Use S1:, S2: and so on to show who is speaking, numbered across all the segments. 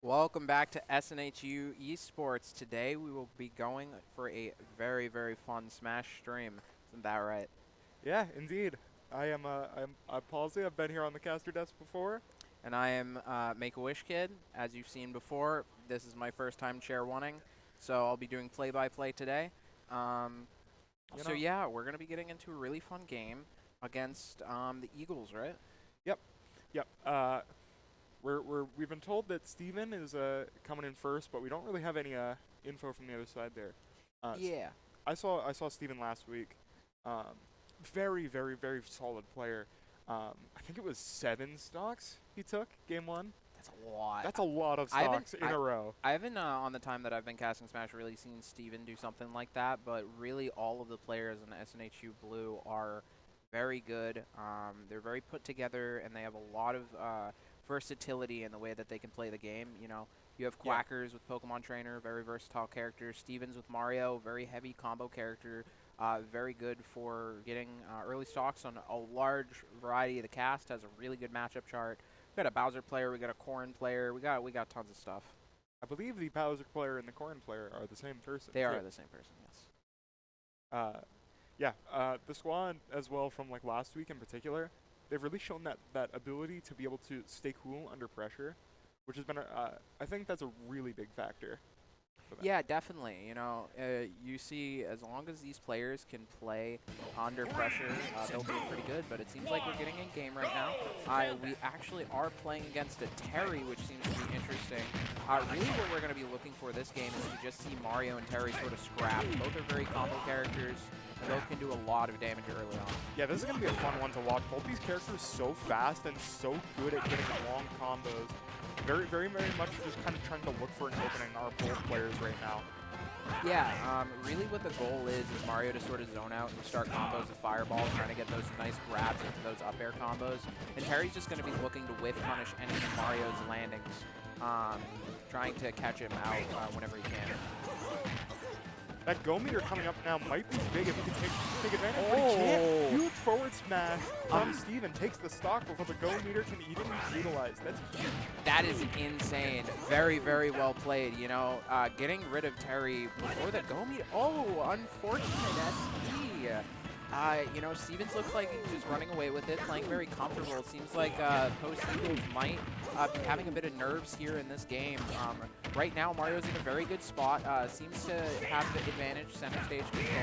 S1: Welcome back to SNHU Esports. Today we will be going for a very, very fun Smash stream. Isn't that right?
S2: Yeah, indeed. I'm Palsy. I've been here on the caster desk before.
S1: And I am Make-A-Wish Kid. As you've seen before, this is my first time chair oneing, so I'll be doing play-by-play today. Um,
S2: You
S1: so
S2: know.
S1: yeah, we're going to be getting into a really fun game against the Eagles, right?
S2: Yep. Yep. We've been told that Steven is coming in first, but we don't really have any info from the other side there.
S1: Yeah.
S2: I saw Steven last week. Um, very very very solid player. I think it was 7 stocks he took game one.
S1: That's a lot.
S2: That's a lot of
S1: I haven't
S2: stocks in a row.
S1: I haven't on the time that I've been casting Smash really seen Steven do something like that, but really all of the players in SNHU Blue are very good. They're very put together, and they have a lot of versatility in the way that they can play the game. You know, you have
S2: Yeah.
S1: Quackers with Pokemon Trainer, very versatile character. Stevens with Mario, very heavy combo character. Very good for getting early stocks on a large variety of the cast. Has a really good matchup chart. We got a Bowser player, we got a Corrin player, we got tons of stuff.
S2: I believe the Bowser player and the Corn player are the same person
S1: They
S2: too.
S1: are the same person, yes.
S2: Uh, yeah, the squad as well from like last week in particular, they've really shown that ability to be able to stay cool under pressure, which has been I think that's a really big factor for them.
S1: Yeah, definitely. You know, you see, as long as these players can play under pressure, they'll be pretty good. But it seems like we're getting in game right now. We actually are playing against a Terry, which seems to be interesting. Really, what we're going to be looking for this game is to just see Mario and Terry sort of scrap. Both are very combo characters. And both can do a lot of damage early on.
S2: Yeah, this is gonna be a fun one to watch. Both these characters so fast and so good at getting long combos. Very much just kind of trying to look for an opening are both players right now.
S1: Yeah, really what the goal is Mario to sort of zone out and start combos with fireballs, trying to get those nice grabs into those up air combos. And Terry's just going to be looking to whiff punish any of Mario's landings, trying to catch him out whenever he can.
S2: That go meter coming up now might be big if he can take advantage, but he can't. Huge forward smash from Steven takes the stock before the go meter can even be utilized. That's huge.
S1: That is insane. Very, very well played. You know, getting rid of Terry before the go meter. Oh, unfortunate SD. You know, Stevens looks like he's just running away with it, playing very comfortable. It seems like Post Eagles might be having a bit of nerves here in this game. Right now, Mario's in a very good spot. Seems to have the advantage, center stage control.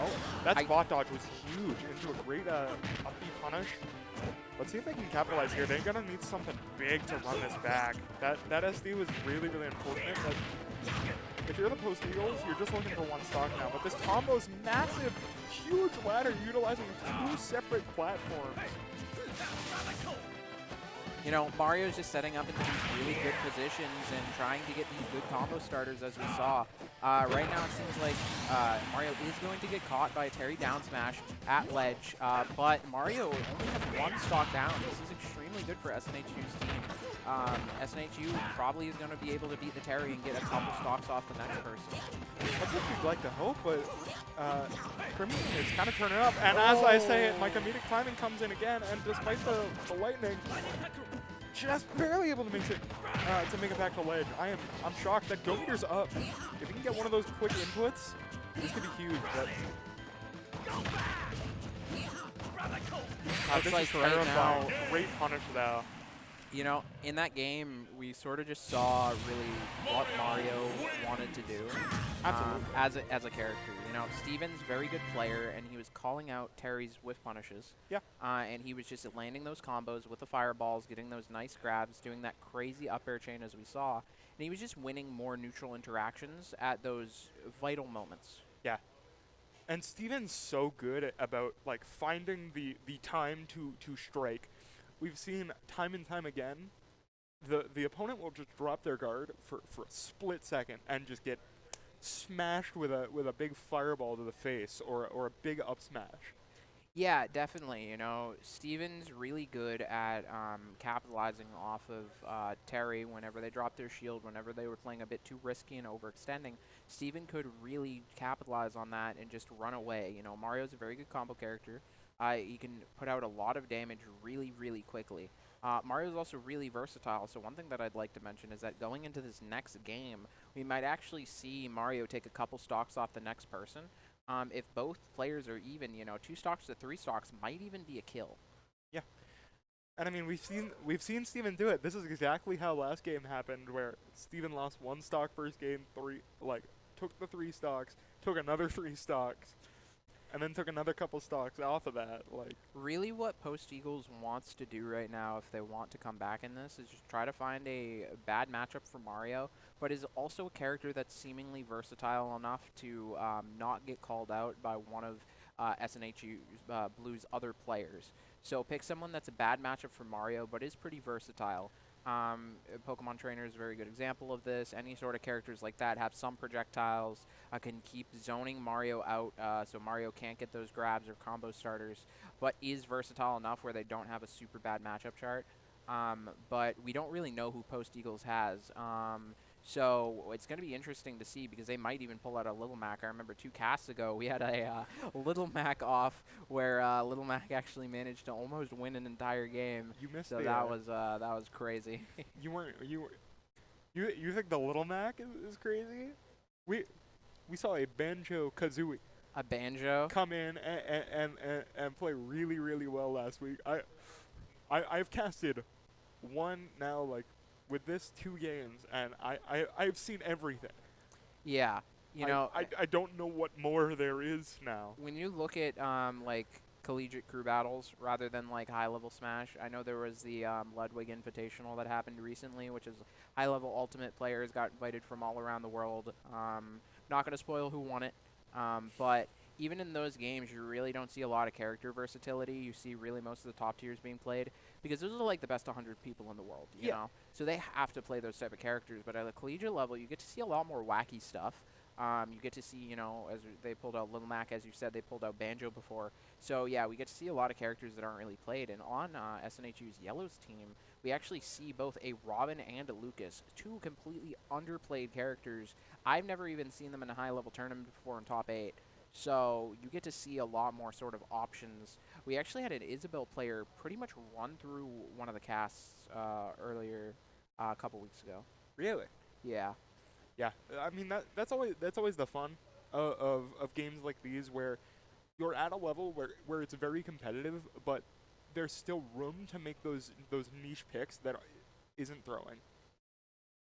S1: Oh,
S2: that spot dodge was huge into a great up B punish. Let's see if they can capitalize here. They're gonna need something big to run this back. That SD was really unfortunate. But if you're the Post Eagles, you're just looking for one stock now. But this combo's massive, huge ladder utilizing 2 separate platforms.
S1: You know, Mario's just setting up into these really good positions and trying to get these good combo starters, as we saw. Right now, it seems like Mario is going to get caught by a Terry down smash at ledge, but Mario only has 1 stock down. This is extremely good for SNHU's team. SNHU probably is going to be able to beat the Terry and get a couple stocks off the next person.
S2: That's what you'd like to hope, but Crimson is kind of turning up. And as I say it, my comedic timing comes in again, and despite the lightning, just barely able to make it back to ledge. I'm shocked that go meter's up. If you can get one of those quick inputs, this could be huge. But this
S1: like
S2: is
S1: right
S2: terrifying.
S1: now,
S2: Great punish though.
S1: you know, in that game, we sort of just saw really what Mario wanted to do as a character. You know, Steven's very good player, and he was calling out Terry's whiff punishes.
S2: Yeah.
S1: And he was just landing those combos with the fireballs, getting those nice grabs, doing that crazy up air chain as we saw. And he was just winning more neutral interactions at those vital moments.
S2: Yeah. And Steven's so good about like finding the time to strike. We've seen time and time again, the opponent will just drop their guard for a split second and just get smashed with a big fireball to the face or a big up smash.
S1: Yeah, definitely. You know, Steven's really good at capitalizing off of Terry whenever they dropped their shield, whenever they were playing a bit too risky and overextending. Steven could really capitalize on that and just run away. You know, Mario's a very good combo character. He can put out a lot of damage really quickly. Mario is also really versatile, so one thing that I'd like to mention is that going into this next game, we might actually see Mario take a couple stocks off the next person. If both players are even, 2 stocks to 3 stocks might even be a kill.
S2: Yeah. And I mean, we've seen Steven do it. This is exactly how last game happened, where Steven lost 1 stock first game, took the 3 stocks, took another 3 stocks, and then took another couple stocks off of that.
S1: Really what Post Eagles wants to do right now, if they want to come back in this, is just try to find a bad matchup for Mario, but is also a character that's seemingly versatile enough to not get called out by one of SNHU Blue's other players. So pick someone that's a bad matchup for Mario, but is pretty versatile. Pokemon Trainer is a very good example of this. Any sort of characters like that have some projectiles, can keep zoning Mario out so Mario can't get those grabs or combo starters, but is versatile enough where they don't have a super bad matchup chart. But we don't really know who Post Eagles has. So it's going to be interesting to see because they might even pull out a Little Mac. I remember 2 casts ago we had a Little Mac off where Little Mac actually managed to almost win an entire game.
S2: You missed
S1: so
S2: the,
S1: that was crazy.
S2: You think the Little Mac is crazy? We saw a Banjo Kazooie
S1: A banjo.
S2: come in and play really, really well last week. I've casted one now, with this 2 games, and I've seen everything.
S1: Yeah,
S2: I don't know what more there is now.
S1: when you look at collegiate crew battles rather than high level Smash, I know there was the Ludwig Invitational that happened recently, which is high level Ultimate players got invited from all around the world. Not going to spoil who won it, but even in those games, you really don't see a lot of character versatility. You see really most of the top tiers being played because those are the best 100 people in the world, you know? So they have to play those type of characters, but at a collegiate level, you get to see a lot more wacky stuff. You get to see, as they pulled out Little Mac, as you said, they pulled out Banjo before. So yeah, we get to see a lot of characters that aren't really played. And on SNHU's Yellow's team, we actually see both a Robin and a Lucas, 2 completely underplayed characters. I've never even seen them in a high-level tournament before in top 8. So you get to see a lot more sort of options. We actually had an Isabel player pretty much run through one of the casts earlier a couple weeks ago.
S2: Really?
S1: Yeah.
S2: Yeah. I mean that's always the fun of games like these, where you're at a level where it's very competitive, but there's still room to make those niche picks that isn't throwing.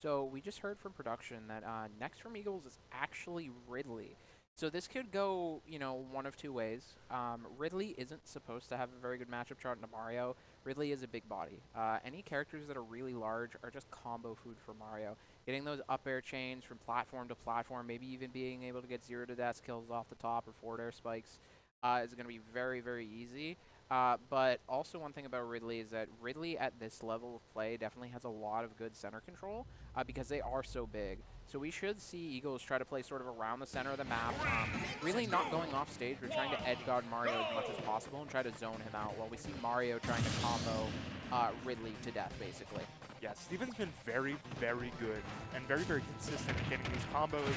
S1: So we just heard from production that next from Eagles is actually Ridley. So this could go, one of 2 ways. Ridley isn't supposed to have a very good matchup chart into Mario. Ridley is a big body. Any characters that are really large are just combo food for Mario. Getting those up air chains from platform to platform, maybe even being able to get 0 to death kills off the top or forward air spikes is going to be very, very easy. But also one thing about Ridley is that Ridley at this level of play definitely has a lot of good center control because they are so big. So we should see Eagles try to play sort of around the center of the map, really not going off stage, but trying to edge guard Mario as much as possible and try to zone him out while we see Mario trying to combo Ridley to death, basically.
S2: Yeah, Steven's been very, very good and very, very consistent in getting these combos.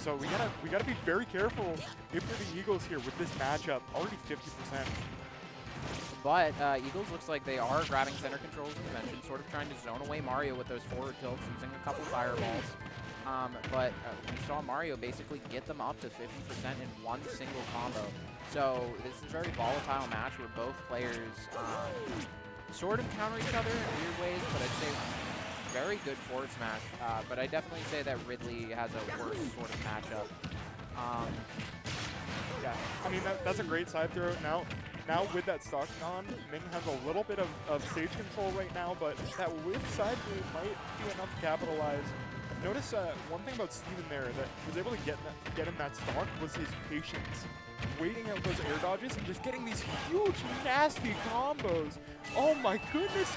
S2: So we gotta be very careful if we're the Eagles here with this matchup. Already 50%.
S1: But Eagles looks like they are grabbing center controls, as you mentioned, sort of trying to zone away Mario with those forward tilts, using a couple fireballs. But we saw Mario basically get them up to 50% in one single combo. So this is a very volatile match where both players sort of counter each other in weird ways, but I'd say very good forward smash. But I definitely say that Ridley has a worse sort of matchup.
S2: Yeah, I mean, that's a great side throw. Now with that stock gone, Ming has a little bit of stage control right now, but that whip side move might be enough to capitalize. Notice one thing about Steven there that was able to get him that stock was his patience. Waiting out those air dodges and just getting these huge, nasty combos. Oh my goodness!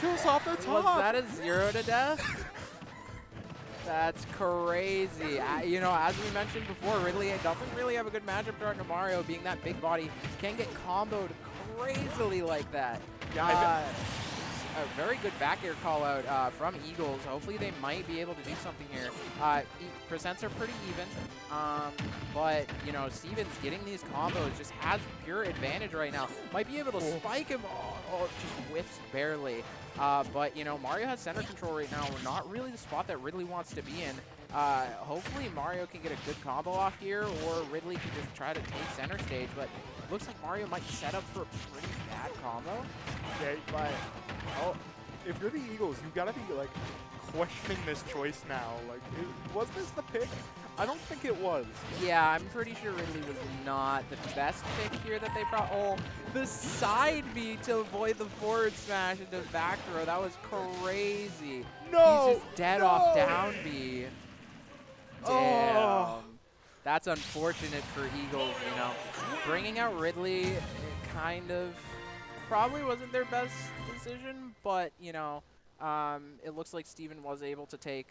S2: Kills off the top!
S1: Was that a 0 to death? That's crazy. You know, as we mentioned before, Ridley doesn't really have a good matchup chart to Mario, being that big body. Can get comboed crazily like that.
S2: Yeah,
S1: a very good back air call out from Eagles. Hopefully they might be able to do something here. Percents are pretty even, but you know, Stevens getting these combos just has pure advantage right now. Might be able to spike him. Oh, just whiffs barely. But you know, Mario has center control right now. We're not really the spot that Ridley wants to be in. Hopefully Mario can get a good combo off here, or Ridley can just try to take center stage, but looks like Mario might set up for a pretty bad combo.
S2: Okay, but if you're the Eagles, you gotta be like questioning this choice now. Like, was this the pick? I don't think it was.
S1: Yeah, I'm pretty sure Ridley was not the best pick here that they brought. Oh, the side B to avoid the forward smash into back throw. That was crazy.
S2: No!
S1: He's just dead off down B. Damn.
S2: Oh.
S1: That's unfortunate for Eagles, you know. Bringing out Ridley kind of probably wasn't their best decision, but, you know, it looks like Steven was able to take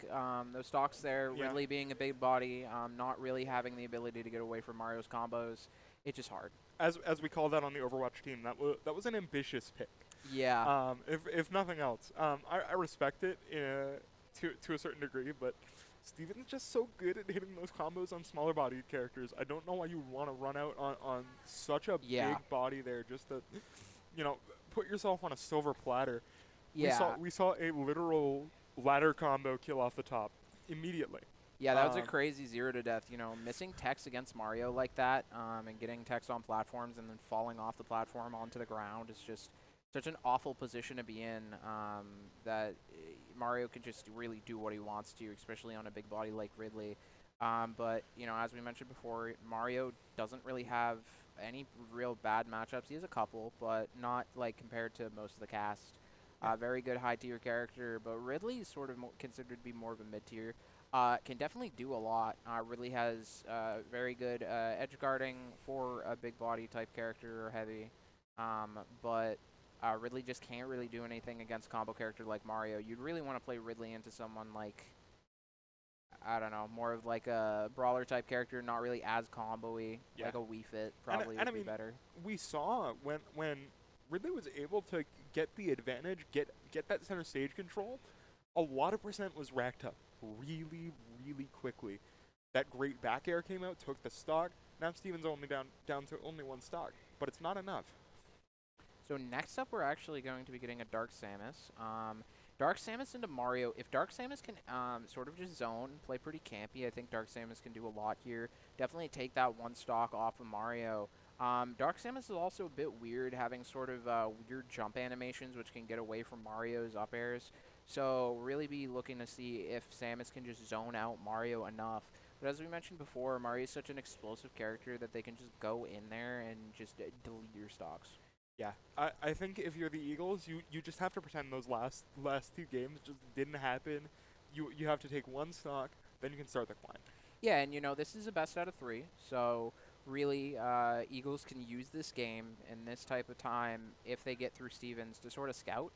S1: those stocks there.
S2: Yeah.
S1: Ridley being a big body, not really having the ability to get away from Mario's combos. It's just hard.
S2: As we call that on the Overwatch team, that was an ambitious pick.
S1: Yeah.
S2: If nothing else, I respect it to a certain degree, but Steven's just so good at hitting those combos on smaller bodied characters. I don't know why you want to run out on such a big body there just to, you know, put yourself on a silver platter.
S1: Yeah.
S2: We saw a literal ladder combo kill off the top immediately.
S1: Yeah, that was a crazy 0 to death. You know, missing Tex against Mario like that, and getting Tex on platforms and then falling off the platform onto the ground is just such an awful position to be in, that Mario can just really do what he wants to, especially on a big body like Ridley. But, you know, as we mentioned before, Mario doesn't really have any real bad matchups. He has a couple, but not like compared to most of the cast. Very good high-tier character, but Ridley is sort of considered to be more of a mid-tier. Can definitely do a lot. Ridley has very good edge guarding for a big body type character or heavy, but Ridley just can't really do anything against combo character like Mario. You'd really want to play Ridley into someone like, I don't know, more of like a brawler type character, not really as combo-y, like a Wii Fit probably would be better.
S2: We saw when Ridley was able to get the advantage, get that center stage control, a lot of percent was racked up really, really quickly. That great back air came out, took the stock. Now Steven's only down to only one stock, but it's not enough.
S1: So next up, we're actually going to be getting a Dark Samus. Dark Samus into Mario. If Dark Samus can sort of just zone, play pretty campy, I think Dark Samus can do a lot here. Definitely take that one stock off of Mario. Dark Samus is also a bit weird, having sort of weird jump animations, which can get away from Mario's up airs. So really be looking to see if Samus can just zone out Mario enough. But as we mentioned before, Mario is such an explosive character that they can just go in there and just delete your stocks.
S2: Yeah, I think if you're the Eagles, you just have to pretend those last two games just didn't happen. You have to take one stock, then you can start the climb.
S1: Yeah, and you know, this is a best out of 3, so really Eagles can use this game in this type of time if they get through Stevens to sort of scout,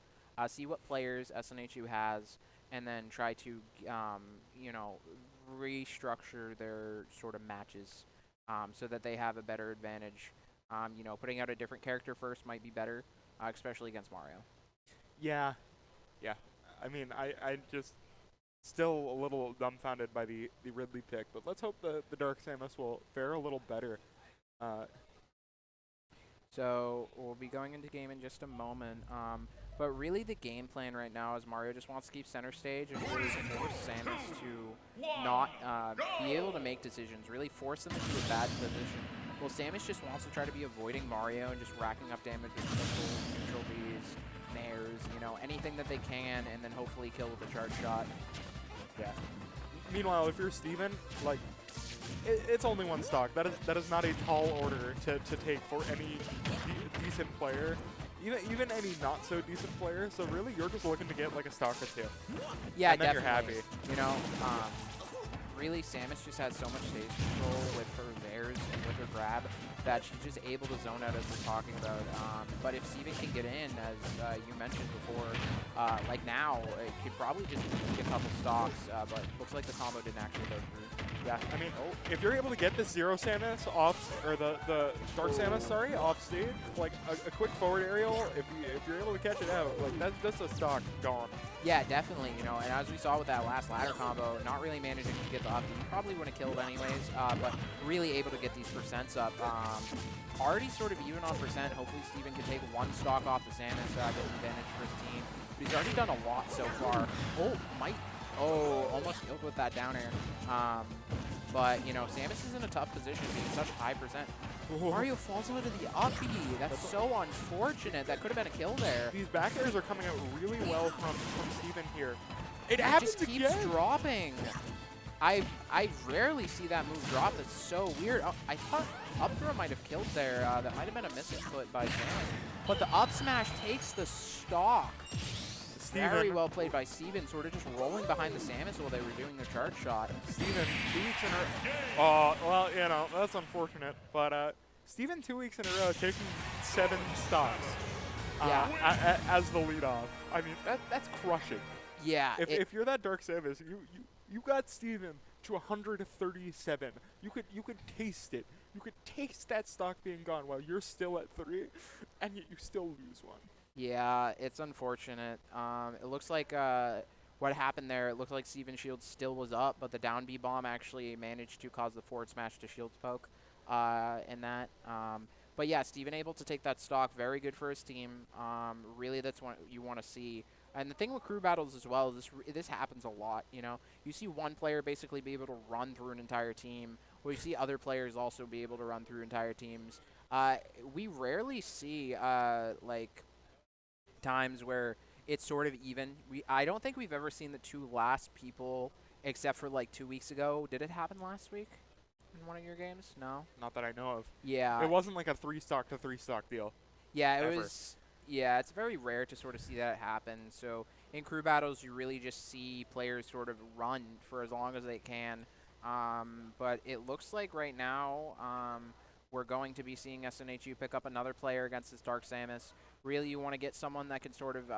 S1: see what players SNHU has, and then try to, you know, restructure their sort of matches so that they have a better advantage. You know, putting out a different character first might be better, especially against Mario.
S2: Yeah. I mean, I just still a little dumbfounded by the Ridley pick, but let's hope the Dark Samus will fare a little better.
S1: So we'll be going into game in just a moment. But really the game plan right now is Mario just wants to keep center stage and really force Samus to not be able to make decisions, really force them into a bad position. Well, Samus just wants to try to be avoiding Mario and just racking up damage with missiles, neutral Bs, nairs, you know, anything that they can, and then hopefully kill with a charge shot.
S2: Yeah. Meanwhile, if you're Steven, like, it's only one stock. That is not a tall order to take for any decent player, even any not so decent player. So really, you're just looking to get like a stock or two.
S1: Yeah,
S2: and then
S1: definitely.
S2: You're happy.
S1: You know, really, Samus just has so much stage control with her theirs and with her grab that she's just able to zone out as we're talking about. But if Steven can get in, as you mentioned before, like now, it could probably just get a couple stocks, but looks like the combo didn't actually go through.
S2: Yeah, I mean, if you're able to get the Zero Samus off, or the Dark Samus, sorry, off stage, like a quick forward aerial, if you're able to catch it out, like that's a stock gone.
S1: Yeah, definitely, you know, and as we saw with that last ladder combo, not really managing to get the up, you probably would have killed anyways, but really able to get these percents up. Already sort of even on percent. Hopefully Steven can take one stock off the Samus, get an advantage for his team. But he's already done a lot so far. Almost killed with that down air. But, you know, Samus is in a tough position being such high percent. Mario falls into the up B. That's so unfortunate. That could have been a kill there.
S2: These back airs are coming out really well from Steven here. It
S1: happens
S2: just
S1: keeps
S2: again.
S1: Dropping. I rarely see that move drop. That's so weird. Oh, I thought up throw might have killed there. That might have been a misinput by Samus. But the up smash takes the stock.
S2: Steven.
S1: Very well played by Steven, sort of just rolling behind the Samus while they were doing their charge shot.
S2: Steven, 2 weeks in a row. Well, you know, that's unfortunate. But Steven 2 weeks in a row taking 7 stocks as the lead off. I mean, that's crushing.
S1: Yeah.
S2: If you're that Dark Samus, you got Steven to 137. You could taste it. You could taste that stock being gone while you're still at 3, and yet you still lose one.
S1: Yeah, it's unfortunate. It looks like what happened there, it looked like Steven Shields still was up, but the down B bomb actually managed to cause the forward smash to Shields poke in that. But yeah, Steven able to take that stock, very good for his team. Really, that's what you want to see. And the thing with crew battles as well is this happens a lot, you know. You see one player basically be able to run through an entire team, or you see other players also be able to run through entire teams. We rarely see, like, times where it's sort of even. I don't think we've ever seen the 2 last people, except for like 2 weeks ago. Did it happen last week in one of your games? No?
S2: Not that I know of.
S1: Yeah.
S2: It wasn't like a 3 stock to 3 stock deal.
S1: Yeah, it
S2: ever.
S1: was. Yeah, it's very rare to sort of see that happen. So in crew battles, you really just see players sort of run for as long as they can. But it looks like right now we're going to be seeing SNHU pick up another player against this Dark Samus. Really, you want to get someone that can sort of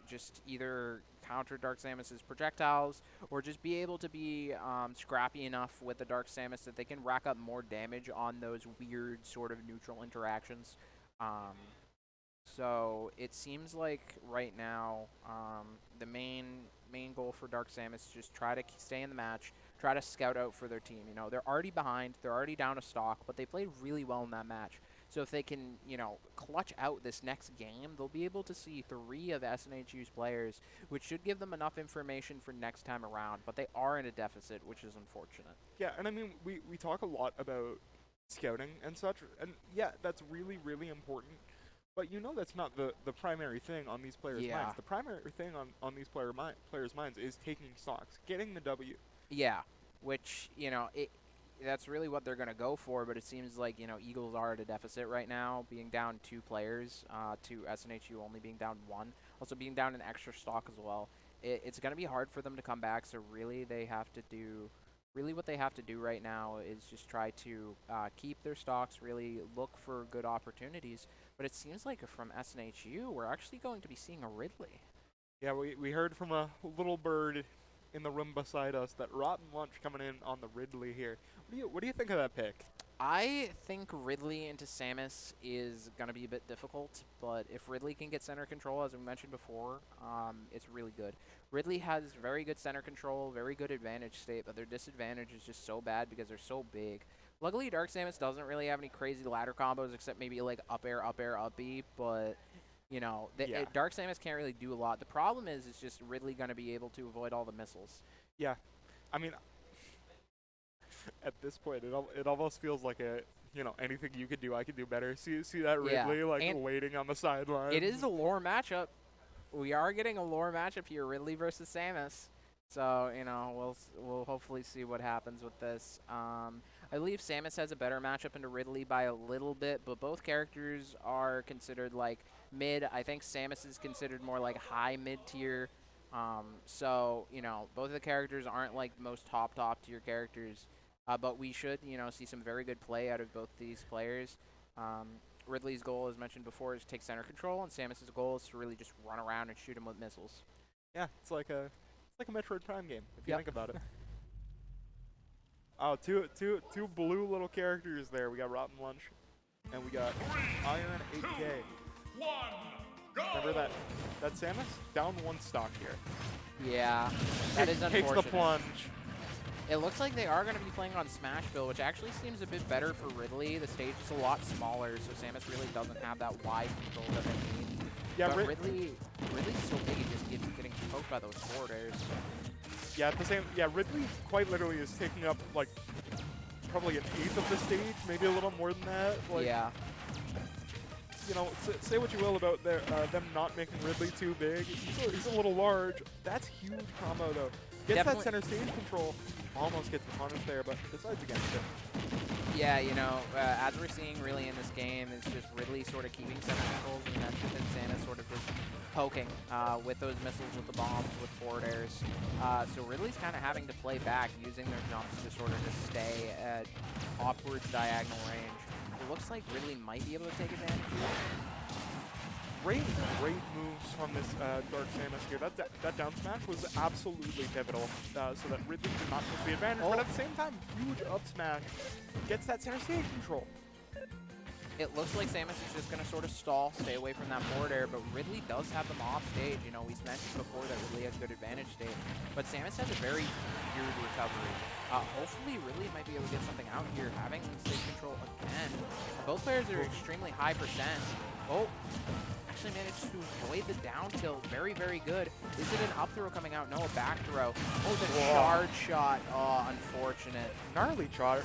S1: just either counter Dark Samus's projectiles or just be able to be scrappy enough with the Dark Samus that they can rack up more damage on those weird sort of neutral interactions. So it seems like right now the main goal for Dark Samus is just try to stay in the match, try to scout out for their team. You know, they're already behind, they're already down a stock, but they played really well in that match. So if they can, you know, clutch out this next game, they'll be able to see 3 of SNHU's players, which should give them enough information for next time around. But they are in a deficit, which is unfortunate.
S2: Yeah, and I mean, we talk a lot about scouting and such, and yeah, that's really, really important. But you know that's not the primary thing on these players' minds. The primary thing on these players' minds is taking stocks, getting the W.
S1: Yeah, which, you know, that's really what they're going to go for, but it seems like, you know, Eagles are at a deficit right now, being down 2 players, to SNHU only being down 1, also being down an extra stock as well. It's going to be hard for them to come back, so really what they have to do right now is just try to keep their stocks, really look for good opportunities. But it seems like from SNHU, we're actually going to be seeing a Ridley.
S2: Yeah, we heard from a little bird in the room beside us that Rotten Lunch coming in on the Ridley here. What do you think of that pick?
S1: I think Ridley into Samus is going to be a bit difficult, but if Ridley can get center control, as we mentioned before, it's really good. Ridley has very good center control, very good advantage state, but their disadvantage is just so bad because they're so big. Luckily, Dark Samus doesn't really have any crazy ladder combos except maybe like up air, up B, but, you know, Dark Samus can't really do a lot. The problem is just Ridley going to be able to avoid all the missiles.
S2: Yeah. I mean, at this point, it almost feels like anything you could do, I could do better. See that Ridley, waiting on the sideline.
S1: It is a lore matchup. We are getting a lore matchup here, Ridley versus Samus. So, you know, we'll hopefully see what happens with this. I believe Samus has a better matchup into Ridley by a little bit, but both characters are considered like mid. I think Samus is considered more like high mid tier. So, you know, both of the characters aren't like the most top tier characters, but we should, you know, see some very good play out of both these players. Ridley's goal, as mentioned before, is to take center control, and Samus's goal is to really just run around and shoot him with missiles.
S2: Yeah, it's like a Metroid Prime game if you think about it. Oh, two blue little characters there. We got Rotten Lunch, and we got Iron 8K. Remember that Samus? Down one stock here.
S1: Yeah, that is
S2: Takes
S1: unfortunate.
S2: the plunge.
S1: It looks like they are going to be playing on Smashville, which actually seems a bit better for Ridley. The stage is a lot smaller, so Samus really doesn't have that wide control that they need.
S2: Yeah,
S1: but Ridley's so big, he just keeps getting poked by those forward airs.
S2: Yeah, at the same. Yeah, Ridley quite literally is taking up like probably an eighth of the stage, maybe a little more than that. Like,
S1: yeah.
S2: You know, say what you will about them not making Ridley too big. He's a little large. That's huge combo though. Gets that center stage control. Almost gets the punish there, but decides against it.
S1: Yeah, you know, as we're seeing really in this game, it's just Ridley sort of keeping center controls, and then Samus sort of just poking with those missiles, with the bombs, with forward airs. So Ridley's kind of having to play back, using their jumps to sort of just stay at upwards diagonal range. It looks like Ridley might be able to take advantage of that.
S2: Great moves from this Dark Samus here. That down smash was absolutely pivotal, so that Ridley did not take the advantage. But at the same time, huge up smash gets that center stage control.
S1: It looks like Samus is just going to sort of stall, stay away from that forward air, but Ridley does have them off stage. You know, we mentioned before that Ridley has good advantage state, but Samus has a very weird recovery. Hopefully Ridley might be able to get something out here, having stage control again. Both players are extremely high percent. Oh, actually managed to avoid the down tilt. Very, very good. Is it an up throw coming out? No, a back throw. Oh, the charge shot. Oh, unfortunate.
S2: Gnarly charge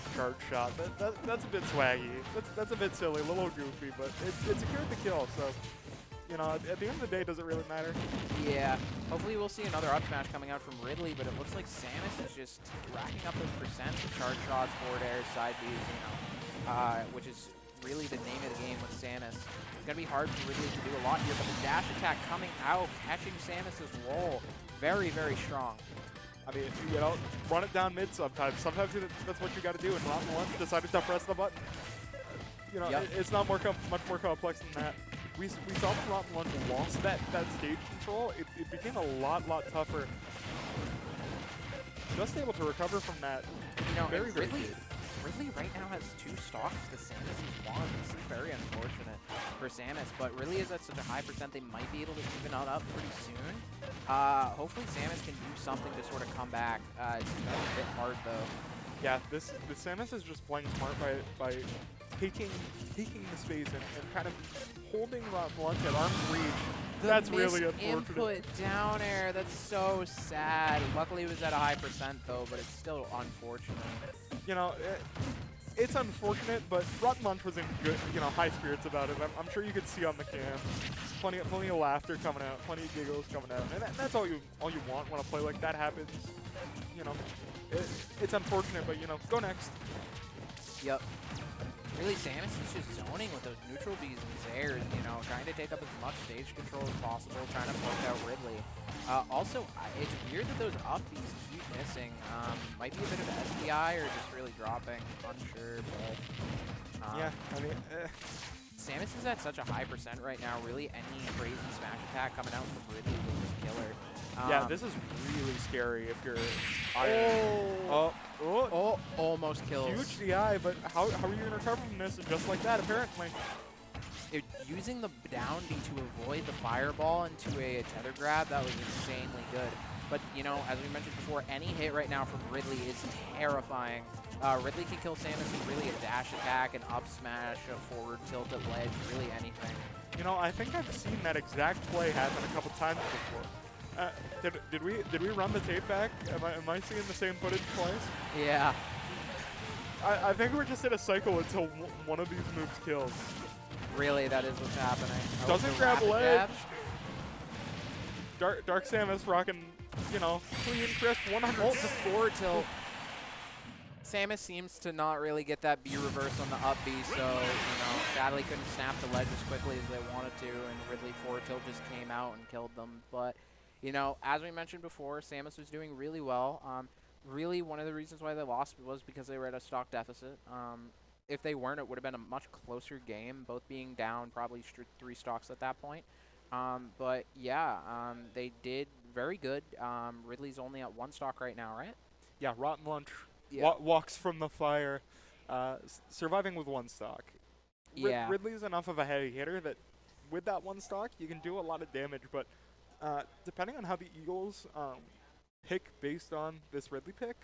S2: shot. That's a bit swaggy. That's a bit silly, a little goofy, but it secured the kill, so, you know, at the end of the day, does it really matter?
S1: Yeah. Hopefully we'll see another up smash coming out from Ridley, but it looks like Samus is just racking up those percents with charge shots, forward airs, side Bs, you know, which is really the name of the game with Samus. It's going to be hard for Ridley to do a lot here, but the dash attack coming out, catching Samus's roll. Very, very strong.
S2: I mean, you know, run it down mid sometimes. Sometimes that's what you got to do, and Rotten Lunch decided to press the button. You know, it's not much more complex than that. We saw when Rotten Lunch lost that stage control, it became a lot tougher. Just able to recover from that.
S1: You know,
S2: very
S1: Ridley right now has 2 stocks to Samus' 1. This is very unfortunate for Samus, but Ridley is at such a high percent they might be able to even it up pretty soon. Hopefully Samus can do something to sort of come back. It's going to be a bit hard though.
S2: Yeah, this Samus is just playing smart by taking the space and kind of holding Rotten Lunch at arm's reach. That's really unfortunate.
S1: Input down air, that's so sad. Luckily it was at a high percent though, but it's still unfortunate.
S2: You know, it's unfortunate, but Rotten Lunch was in good, you know, high spirits about it. I'm sure you could see on the cam, plenty of laughter coming out, plenty of giggles coming out, and that's all you want when a play like that happens. You know, it's unfortunate, but you know, go next.
S1: Yep. Really, Samus is just zoning with those neutral Bs in his airs, you know, trying to take up as much stage control as possible, trying to poke out Ridley. Also, it's weird that those up Bs keep missing. Might be a bit of an SDI or just really dropping. Unsure, but...
S2: yeah, I mean...
S1: Samus is at such a high percent right now. Really, any crazy smash attack coming out from Ridley will just kill her.
S2: Yeah, this is really scary if you're...
S1: Almost kills.
S2: Huge DI, but how are you going to recover from this just like that, apparently?
S1: Using the down B to avoid the fireball into a tether grab, that was insanely good. But, you know, as we mentioned before, any hit right now from Ridley is terrifying. Ridley can kill Samus with really a dash attack, an up smash, a forward tilt at ledge, really anything.
S2: You know, I think I've seen that exact play happen a couple times before. Did we run the tape back? Am I seeing the same footage twice?
S1: Yeah.
S2: I think we're just in a cycle until one of these moves kills.
S1: Really, that is what's happening.
S2: Doesn't grab ledge. Dark Samus rocking, you know, clean, crisp, 100.
S1: The forward tilt. Samus seems to not really get that B reverse on the up B, so, you know, sadly couldn't snap the ledge as quickly as they wanted to, and Ridley forward tilt just came out and killed them. But, you know, as we mentioned before, Samus was doing really well. Really, one of the reasons why they lost was because they were at a stock deficit. If they weren't, it would have been a much closer game, both being down probably 3 stocks at that point. But, yeah, they did very good. Ridley's only at 1 stock right now, right?
S2: Yeah, Rotten Lunch
S1: Yeah.
S2: walks from the fire, surviving with one stock.
S1: Yeah.
S2: Ridley's enough of a heavy hitter that with that one stock, you can do a lot of damage, but depending on how the Eagles pick based on this Ridley pick,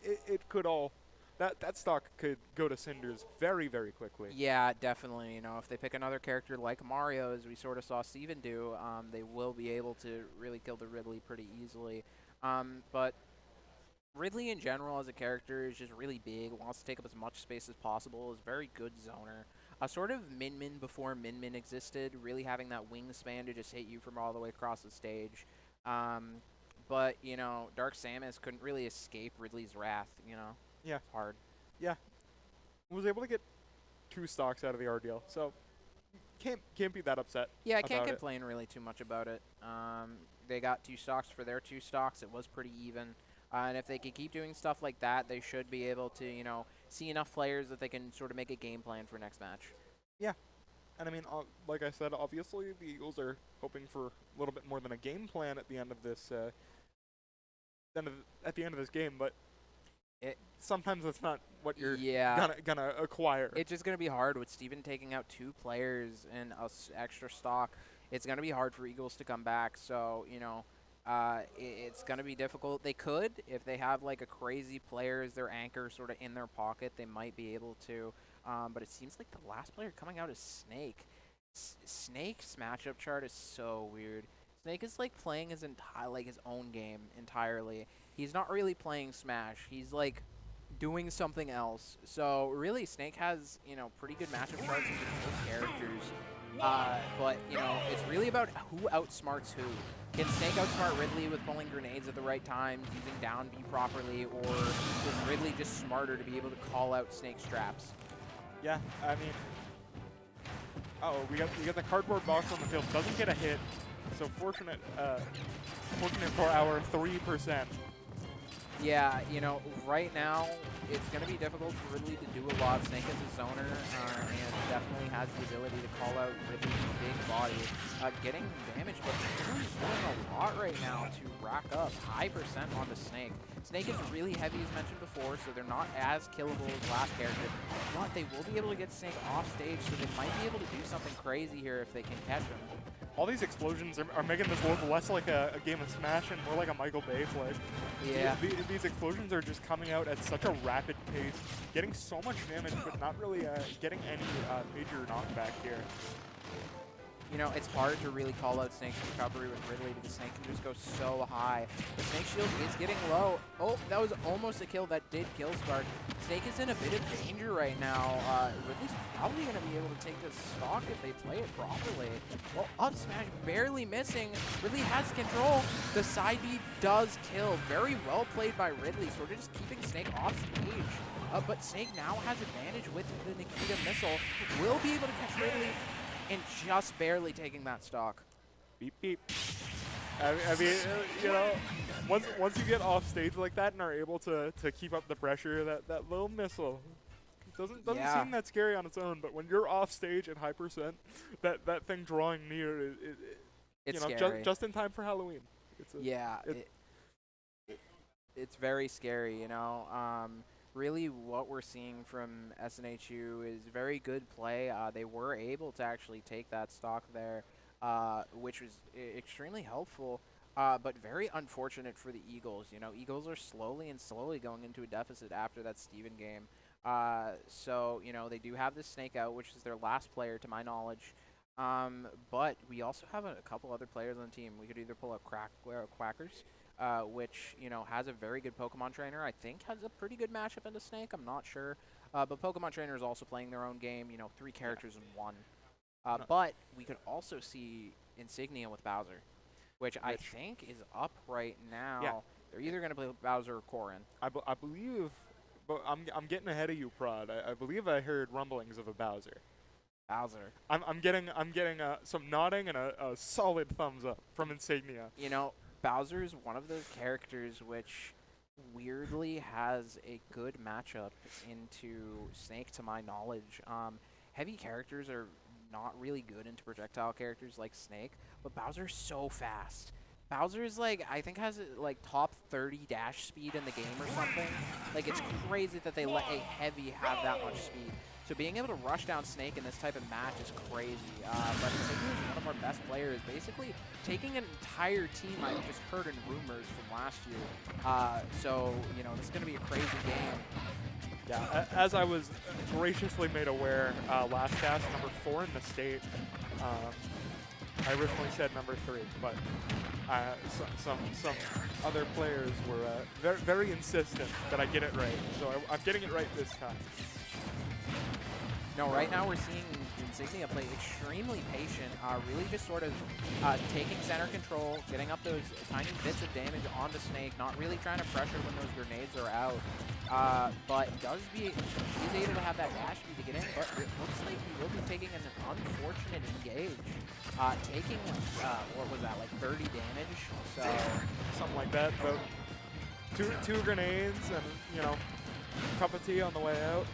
S2: it could all that stock could go to cinders very, very quickly.
S1: Yeah, definitely. You know, if they pick another character like Mario, as we sort of saw Steven do, they will be able to really kill the Ridley pretty easily. But Ridley in general as a character is just really big, wants to take up as much space as possible, is a very good zoner. Sort of Min-Min before Min-Min existed, really having that wingspan to just hit you from all the way across the stage. But, you know, Dark Samus couldn't really escape Ridley's wrath, you know?
S2: Yeah,
S1: It's hard.
S2: yeah. Was able to get 2 stocks out of the RDL, so can't be that upset.
S1: Yeah, I can't
S2: about it.
S1: complain really too much about it. They got 2 stocks for their 2 stocks. It was pretty even. And if they can keep doing stuff like that, they should be able to, you know, see enough players that they can sort of make a game plan for next match.
S2: Yeah, and I mean, like I said, obviously the Eagles are hoping for a little bit more than a game plan at the end of this. At the end of this game, but sometimes that's not what you're gonna acquire.
S1: It's just gonna be hard with Steven taking out 2 players and extra stock. It's gonna be hard for Eagles to come back. So you know, it's gonna be difficult. They could, if they have like a crazy player as their anchor, sort of in their pocket, they might be able to. But it seems like the last player coming out is Snake. Snake's matchup chart is so weird. Snake is like playing his his own game entirely. He's not really playing Smash. He's like doing something else. So really, Snake has, you know, pretty good matchup charts against most characters. But you know, it's really about who outsmarts who. Can Snake outsmart Ridley with pulling grenades at the right times, using down B properly, or is Ridley just smarter to be able to call out Snake's traps?
S2: Yeah, I mean, we got the cardboard box on the field. Doesn't get a hit, so fortunate for our 3%.
S1: Yeah, you know, right now it's going to be difficult for Ridley to do a lot. Snake is a zoner and definitely has the ability to call out Ridley's big body, getting damage, but Ridley's doing a lot right now to rack up high percent onto Snake. Snake is really heavy, as mentioned before, so they're not as killable as last character, but they will be able to get Snake off stage, so they might be able to do something crazy here if they can catch him.
S2: All these explosions are making this look less like a game of Smash and more like a Michael Bay flick.
S1: Yeah.
S2: These explosions are just coming out at such a rapid pace, getting so much damage, but not really getting any major knockback here.
S1: You know, it's hard to really call out Snake's recovery with Ridley because Snake can just go so high. The Snake shield is getting low. Oh, that was almost a kill. That did kill Spark. Snake is in a bit of danger right now. Ridley's probably going to be able to take this stock if they play it properly. Well, up smash, barely missing. Ridley has control. The side B does kill. Very well played by Ridley, sort of just keeping Snake off stage. But Snake now has advantage with the Nikita missile. Will be able to catch Ridley. And just barely taking that stock.
S2: Beep, beep. I mean, you know, once you get off stage like that and are able to keep up the pressure, that little missile doesn't seem that scary on its own. But when you're off stage at high percent, that thing drawing near,
S1: it's
S2: you know,
S1: scary.
S2: Just in time for Halloween.
S1: It's very scary, you know. Really what we're seeing from SNHU is very good play. They were able to actually take that stock there, which was extremely helpful, but very unfortunate for the Eagles. You know, Eagles are slowly going into a deficit after that Steven game. So, you know, they do have this Snake out, which is their last player to my knowledge. But we also have a couple other players on the team. We could either pull up Quackers, which, you know, has a very good Pokemon trainer. I think has a pretty good matchup into Snake. I'm not sure. But Pokemon trainer is also playing their own game, you know, 3 characters in one. But we could also see Insignia with Bowser, which I think is up right now.
S2: Yeah.
S1: They're either going to play with Bowser or Corrin.
S2: I believe, but I'm getting ahead of you, Prod. I believe I heard rumblings of a Bowser.
S1: Bowser.
S2: I'm getting some nodding and a solid thumbs up from Insignia.
S1: You know, Bowser is one of those characters which weirdly has a good matchup into Snake, to my knowledge. Heavy characters are not really good into projectile characters like Snake, but Bowser's so fast. Bowser's like, I think has like top 30 dash speed in the game or something. Like it's crazy that they let a heavy have that much speed. So being able to rush down Snake in this type of match is crazy. But SNHU is one of our best players, basically taking an entire team I've just heard in rumors from last year. So, you know, this is going to be a crazy game.
S2: Yeah, as I was graciously made aware last cast, number 4 in the state. I originally said number 3, but some other players were very, very insistent that I get it right. So I'm getting it right this time.
S1: No, right now we're seeing Insignia play extremely patient, really just sort of taking center control, getting up those tiny bits of damage onto Snake, not really trying to pressure when those grenades are out. But he's able to have that dash speed to get in, but it looks like he will be taking an unfortunate engage. Taking, what was that, like 30 damage? So
S2: something like that, but two grenades and, you know, cup of tea on the way out.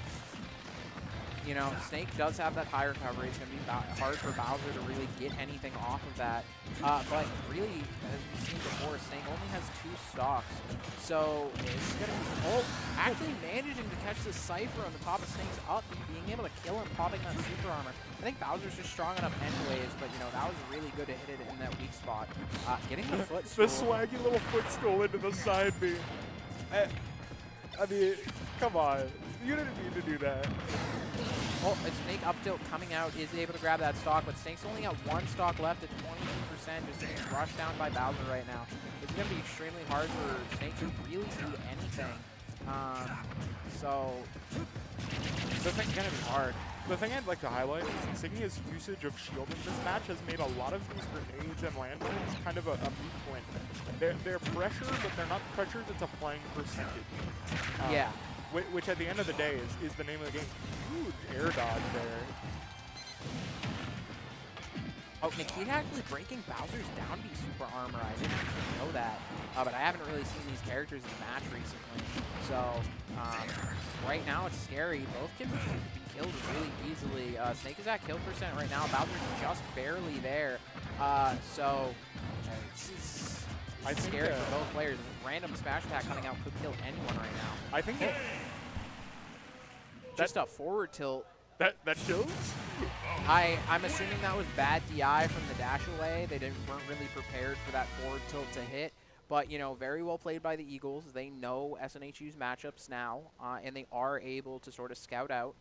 S1: You know, Snake does have that high recovery. It's going to be hard for Bowser to really get anything off of that. But really, as we've seen before, Snake only has 2 stocks. So it's going to be actually managing to catch the Cypher on the top of Snake's up, being able to kill him, popping that super armor. I think Bowser's just strong enough anyways, but, you know, that was really good to hit it in that weak spot. Getting the footstool.
S2: The swaggy little footstool into the side B. I mean, come on. You didn't need to do that.
S1: Oh, Snake up tilt coming out is able to grab that stock, but Snake's only got 1 stock left at 22%, just getting rushed down by Bowser right now. It's going to be extremely hard for Snake to really do anything. So, this thing's going to be hard.
S2: The thing I'd like to highlight is Insignia's usage of shield in this match has made a lot of these grenades and landmines kind of a moot point. They're pressure, but they're not pressure that's applying percentage.
S1: Yeah.
S2: Which at the end of the day is the name of the game. Huge air dodge there.
S1: Oh, Nikita actually breaking Bowser's down B super armor. I didn't actually know that. But I haven't really seen these characters in the match recently. So, right now it's scary. Both can be killed really easily. Snake is at kill percent right now. Bowser's just barely there. So, it's scary for both players. Random smash attack coming out could kill anyone right now.
S2: I think
S1: just a forward tilt.
S2: That kills?
S1: I'm assuming that was bad DI from the dash away. They weren't really prepared for that forward tilt to hit. But, you know, very well played by the Eagles. They know SNHU's matchups now, and they are able to sort of scout out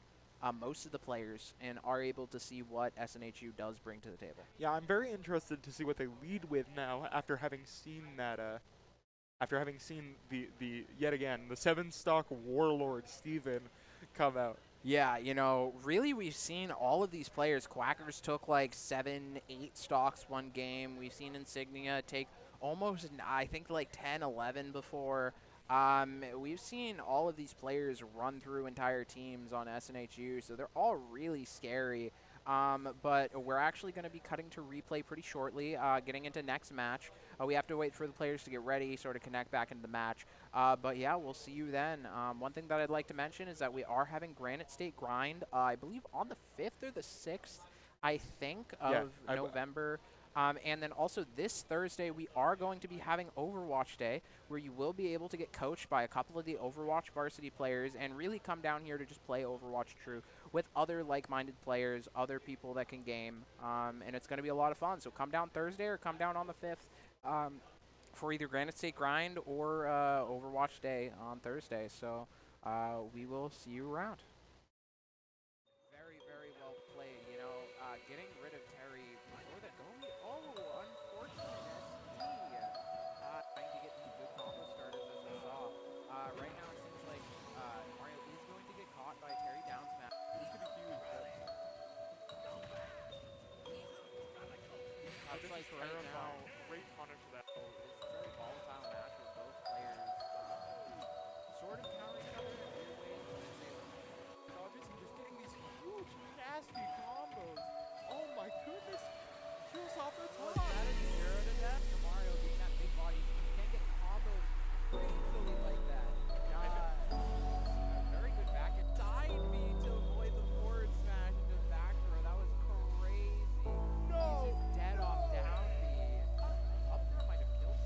S1: most of the players and are able to see what SNHU does bring to the table.
S2: Yeah, I'm very interested to see what they lead with now after having seen that, after having seen the yet again, the 7-stock Warlord Steven come out.
S1: Yeah, you know, really we've seen all of these players. Quackers took like 7, 8 stocks one game. We've seen Insignia take almost, I think, like 10, 11 before. We've seen all of these players run through entire teams on SNHU, so they're all really scary. But we're actually going to be cutting to replay pretty shortly, getting into next match. We have to wait for the players to get ready, sort of connect back into the match. But yeah, we'll see you then. One thing that I'd like to mention is that we are having Granite State Grind, I believe on the 5th or the 6th, I think, of November. And then also this Thursday, we are going to be having Overwatch Day, where you will be able to get coached by a couple of the Overwatch varsity players and really come down here to just play Overwatch True with other like-minded players, other people that can game, and it's going to be a lot of fun. So come down Thursday or come down on the 5th for either Granite State Grind or Overwatch Day on Thursday. So we will see you around. Very, very well played. You know, getting rid of Terry before the goal. Oh, unfortunate SE. Trying to get these good combo starters as we saw. Right now it seems like Mario is going to get caught by Terry down smash. This could be huge. Looks like right now,
S2: great punish that.
S1: it's a very volatile match with both players sort of countering each other in weird ways.
S2: Obviously just getting these huge, nasty combos. Oh my goodness. Kills off the top.
S1: That is 0 to death for Mario being that big body. You can't get combos easily like that. Very good back and side B to avoid the forward smash into the back throw. That was crazy.
S2: No.
S1: He's just dead off down B. Up throw might have killed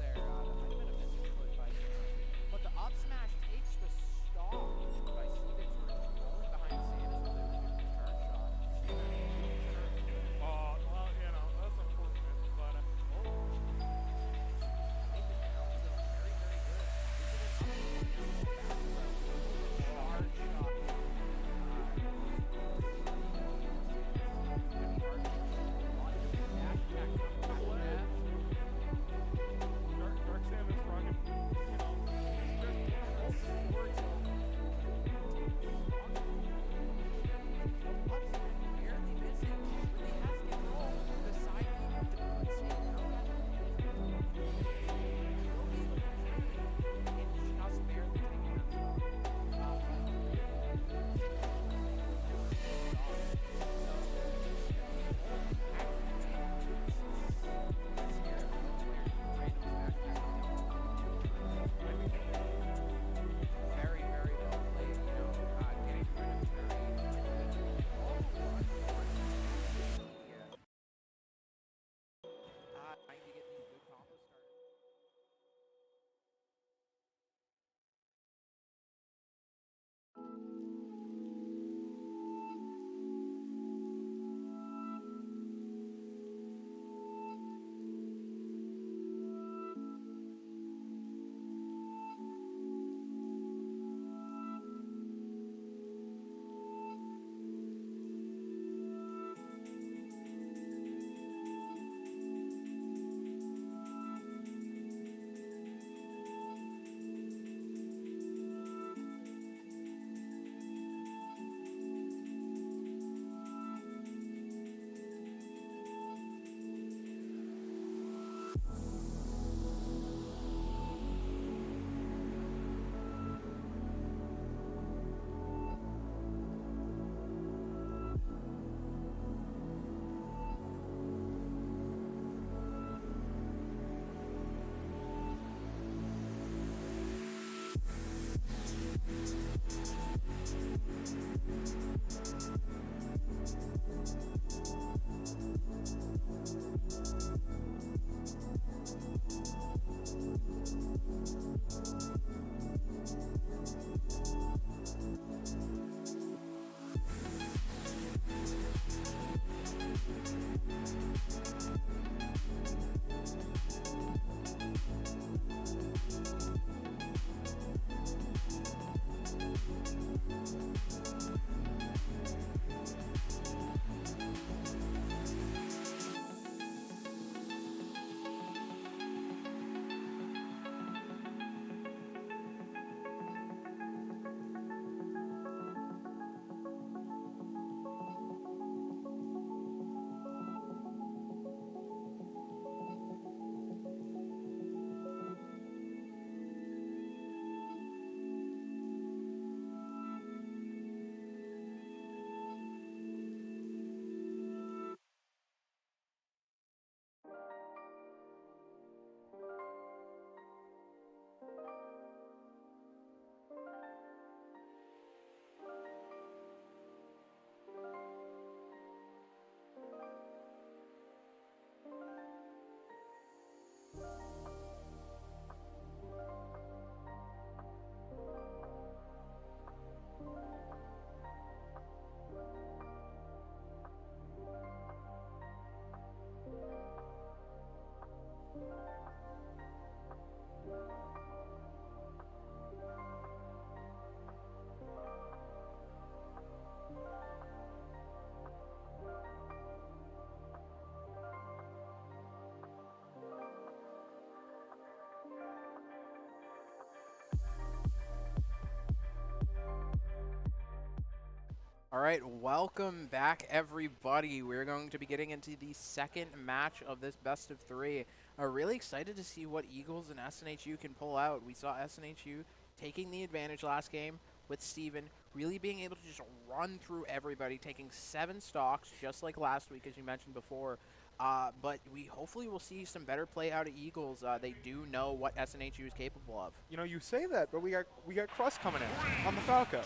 S1: right, welcome back, everybody. We're going to be getting into the second match of this best of three. Really excited to see what Eagles and SNHU can pull out. We saw SNHU taking the advantage last game with Steven, really being able to just run through everybody, taking 7 stocks, just like last week, as you mentioned before. But we hopefully will see some better play out of Eagles. They do know what SNHU is capable of.
S2: You know, you say that, but we got Crust coming in on the Falco.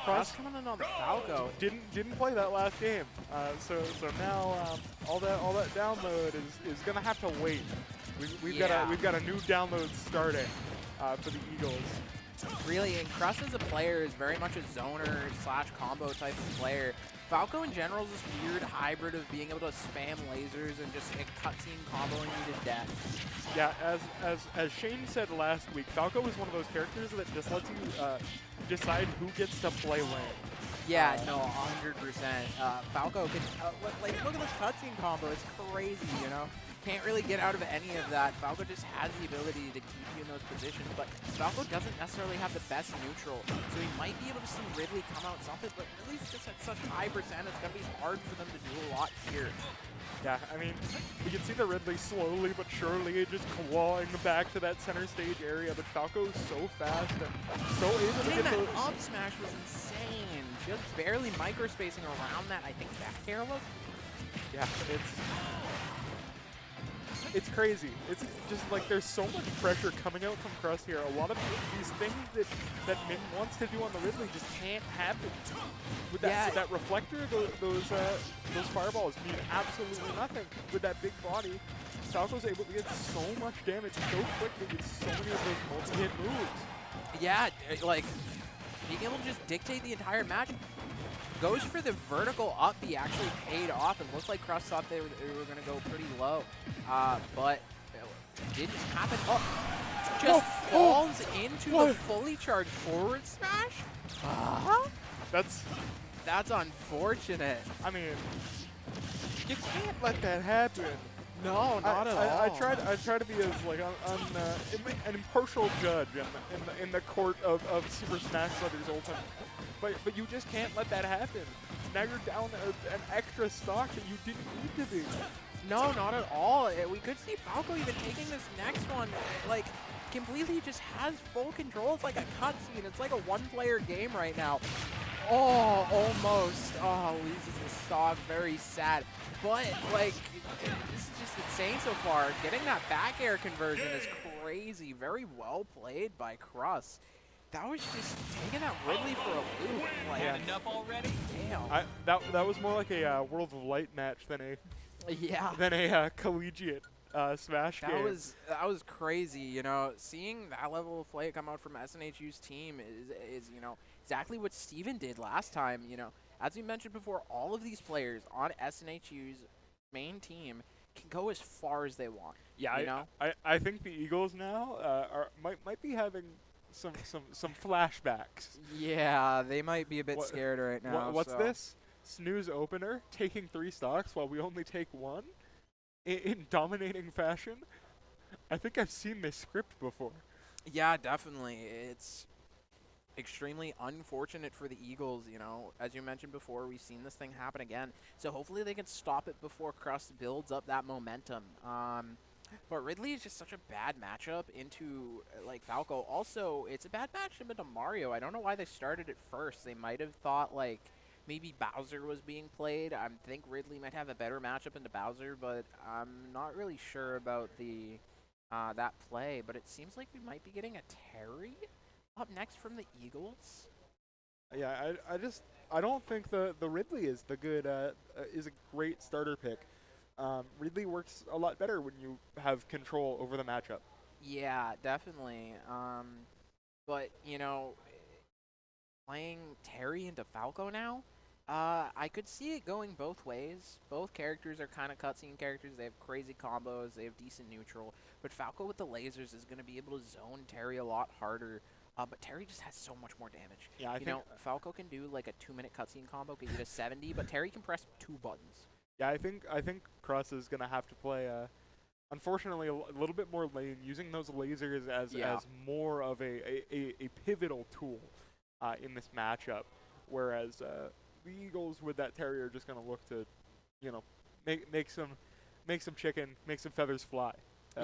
S1: Crust coming in on the Falco.
S2: Didn't play that last game, so now all that download is gonna have to wait. We've got a new download starting for the Eagles.
S1: Really, and Crust as a player is very much a zoner / combo type of player. Falco in general is this weird hybrid of being able to spam lasers and just cutscene comboing you to death.
S2: Yeah, as Shane said last week, Falco is one of those characters that just lets you decide who gets to play lane.
S1: Yeah, no, 100%. Falco can, look at this cutscene combo. It's crazy, you know? Can't really get out of any of that. Falco just has the ability to keep you in those positions, but Falco doesn't necessarily have the best neutral, so he might be able to see Ridley come out something, but Ridley's just at such high percent, it's going to be hard for them to do a lot here.
S2: Yeah, I mean, we can see the Ridley slowly but surely just clawing back to that center stage area, but Falco's so fast and so able to get
S1: that
S2: those.
S1: Up smash was insane. Just barely microspacing around that, I think, back air was.
S2: Yeah, it's crazy. It's just like there's so much pressure coming out from Crust here. A lot of these things that Min wants to do on the Ridley just can't happen. With that reflector, those fireballs mean absolutely nothing. With that big body, Falco's able to get so much damage so quickly with so many of those multi-hit moves.
S1: Yeah, like being able to just dictate the entire match. Goes for the vertical up B, actually paid off. It looked like Crust thought they were going to go pretty low, but it didn't happen. Oh, just falls into the fully charged forward smash? That's unfortunate.
S2: I mean, you can't let that happen.
S1: No, not at all.
S2: I try to be as like an impartial judge in the court of Super Smash Brothers Ultimate, but you just can't let that happen. Now you're down an extra stock that you didn't need to be.
S1: No, not at all. We could see Falco even taking this next one, like completely just has full control. It's like a cutscene. It's like a one-player game right now. Oh, almost. Oh, loses the stock. Very sad. But like, this is just insane so far. Getting that back air conversion is crazy. Very well played by Crust. That was just taking that Ridley for a loop. Like,
S3: enough already?
S1: Damn.
S2: That was more like a World of Light match than a collegiate Smash game.
S1: That was crazy. You know, seeing that level of play come out from SNHU's team is you know exactly what Steven did last time. You know, as we mentioned before, all of these players on SNHU's main team can go as far as they want.
S2: Yeah,
S1: you know?
S2: I think the Eagles now might be having some flashbacks.
S1: Yeah, they might be a bit scared right now.
S2: What's this? Snooze opener, taking 3 stocks while we only take 1? In dominating fashion? I think I've seen this script before.
S1: Yeah, definitely. It's extremely unfortunate for the Eagles, you know. As you mentioned before, we've seen this thing happen again. So hopefully they can stop it before Crust builds up that momentum. But Ridley is just such a bad matchup into, like, Falco. Also, it's a bad matchup into Mario. I don't know why they started it first. They might have thought, like, maybe Bowser was being played. I think Ridley might have a better matchup into Bowser, but I'm not really sure about the that play. But it seems like we might be getting a Terry up next from the Eagles.
S2: Yeah, I don't think the Ridley is is a great starter pick. Ridley works a lot better when you have control over the matchup.
S1: Yeah, definitely. But you know, playing Terry into Falco now, I could see it going both ways. Both characters are kind of cutscene characters. They have crazy combos. They have decent neutral. But Falco with the lasers is going to be able to zone Terry a lot harder. But Terry just has so much more damage.
S2: Yeah,
S1: you know, Falco can do like a 2-minute cutscene combo, can get a 70, but Terry can press 2 buttons.
S2: Yeah, I think Crust is gonna have to play, unfortunately, a little bit more lane, using those lasers as more of a pivotal tool in this matchup. whereas the Eagles with that Terry are just gonna look to, you know, make some chicken, make some feathers fly.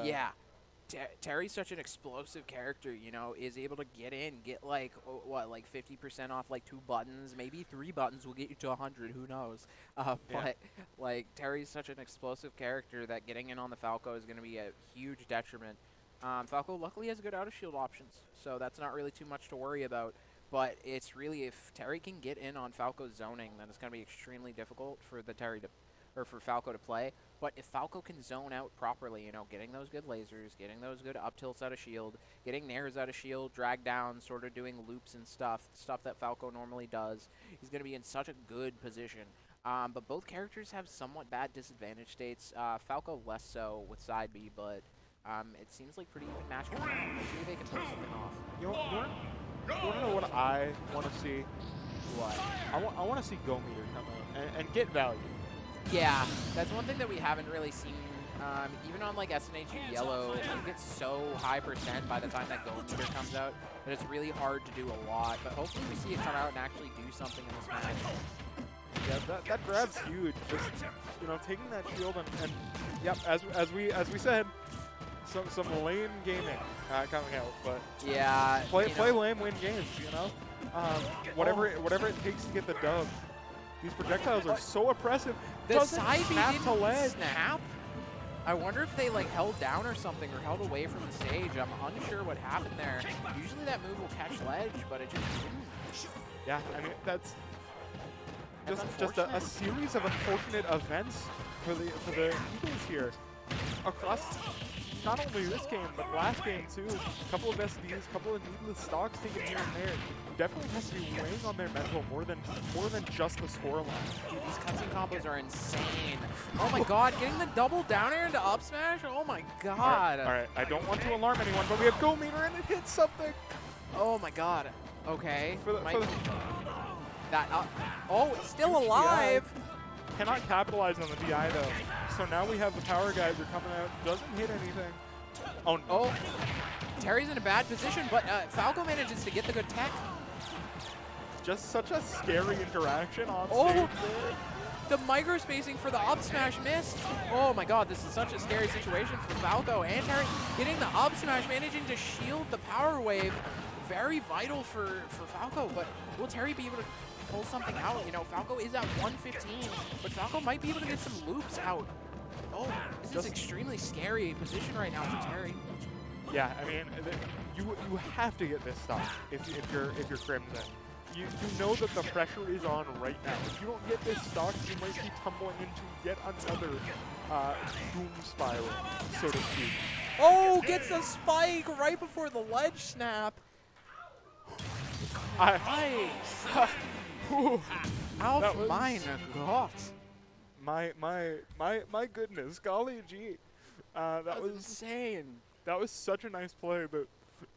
S1: Yeah. Terry's such an explosive character, you know, is able to get in, get like, like 50% off like 2 buttons, maybe 3 buttons will get you to 100, who knows. But like Terry's such an explosive character that getting in on the Falco is going to be a huge detriment. Falco luckily has good out of shield options, so that's not really too much to worry about. But it's really, if Terry can get in on Falco's zoning, then it's going to be extremely difficult for the Terry to, or for Falco to play. But if Falco can zone out properly, you know, getting those good lasers, getting those good up tilts out of shield, getting nairs out of shield, drag down, sort of doing loops and stuff that Falco normally does, he's going to be in such a good position. But both characters have somewhat bad disadvantage states. Falco less so with side B, but it seems like pretty even match. Maybe they can pull something off.
S2: You want to know what I want to see?
S1: What?
S2: I want to see Go Meter come out and get value.
S1: Yeah, that's one thing that we haven't really seen. Even on like SNHU Yellow, you get so high % by the time that Go Meter comes out that it's really hard to do a lot. But hopefully we see it come out and actually do something in this match.
S2: Yeah, that grab's huge. Just, you know, taking that shield and yep, as we said, some lame gaming coming out, but
S1: yeah,
S2: play lame, win games. You know, whatever it takes to get the dub. These projectiles are so oppressive.
S1: The side B
S2: snap
S1: didn't
S2: to ledge.
S1: snap. I wonder if they like held down or something or held away from the stage. I'm unsure what happened there. Usually that move will catch ledge, but it just didn't.
S2: Yeah, I mean that's just a series of unfortunate events for the Eagles here across not only this game but last game too. A couple of SDs, a couple of needless stocks taken here and there. Definitely has to be weighing on their mental more than just the scoreline.
S1: Dude, these cutscene combos are insane. Oh my god, getting the double down air into up smash? Oh my god.
S2: All right, I don't want to alarm anyone, but we have Go Meter and it hits something.
S1: Oh my god. Okay.
S2: That
S1: oh, it's still alive.
S2: Cannot capitalize on the DI though. So now we have the power geyser coming out. Doesn't hit anything. Oh no.
S1: Oh. Terry's in a bad position, but Falco manages to get the good tech.
S2: Just such a scary interaction on stage.
S1: Oh, the micro spacing for the up smash missed. Oh my god, this is such a scary situation for Falco and Terry. Getting the up smash, managing to shield the power wave. Very vital for Falco, but will Terry be able to pull something out? You know, Falco is at 115, but Falco might be able to get some loops out. Oh, this is extremely scary position right now for Terry.
S2: Yeah, I mean, you have to get this stuff if you're Crimson. You know that the pressure is on right now. If you don't get this stock, you might be tumbling into yet another doom spiral, so to speak.
S1: Oh, gets a spike right before the ledge snap. Nice. Auf meine Gott.
S2: My goodness, golly gee. That was
S1: insane.
S2: That was such a nice play.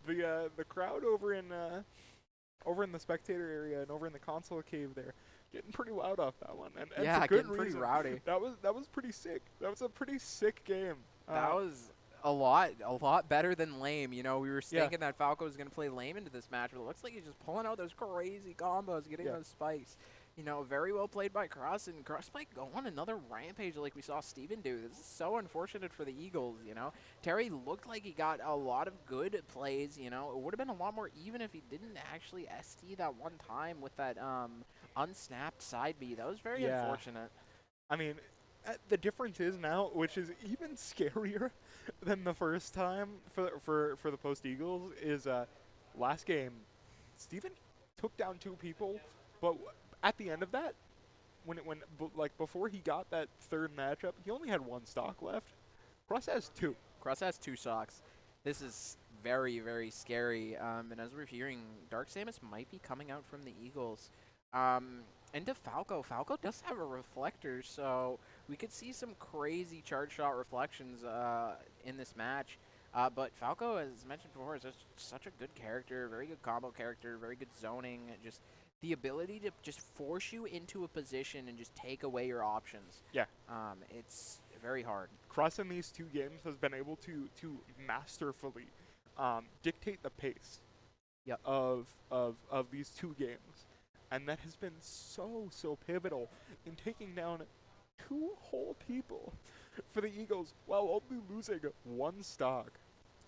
S2: The crowd over in the spectator area and over in the console cave there, getting pretty loud off that one. And
S1: yeah,
S2: for good
S1: getting pretty
S2: reason.
S1: rowdy.
S2: That was pretty sick. That was a pretty sick game.
S1: That was a lot better than lame. You know, we were thinking that Falco was going to play lame into this match, but it looks like he's just pulling out those crazy combos, getting those spikes. You know, very well played by Cross, and Cross might go on another rampage like we saw Steven do. This is so unfortunate for the Eagles, you know. Terry looked like he got a lot of good plays, you know. It would have been a lot more even if he didn't actually ST that one time with that unsnapped side B. That was very unfortunate.
S2: I mean, the difference is now, which is even scarier than the first time for the post Eagles, is last game, Steven took down 2 people, but at the end of that, like before he got that third matchup, he only had 1 stock left. Cross has 2.
S1: Cross has 2 stocks. This is very, very scary. And as we're hearing, Dark Samus might be coming out from the Eagles. Into Falco. Falco does have a reflector, so we could see some crazy charge shot reflections in this match. But Falco, as mentioned before, is just such a good character, very good combo character, very good zoning, just the ability to just force you into a position and just take away your options.
S2: Yeah.
S1: It's very hard.
S2: Cross in these 2 games has been able to masterfully dictate the pace of these 2 games. and that has been so pivotal in taking down 2 whole people for the Eagles while only losing 1 stock.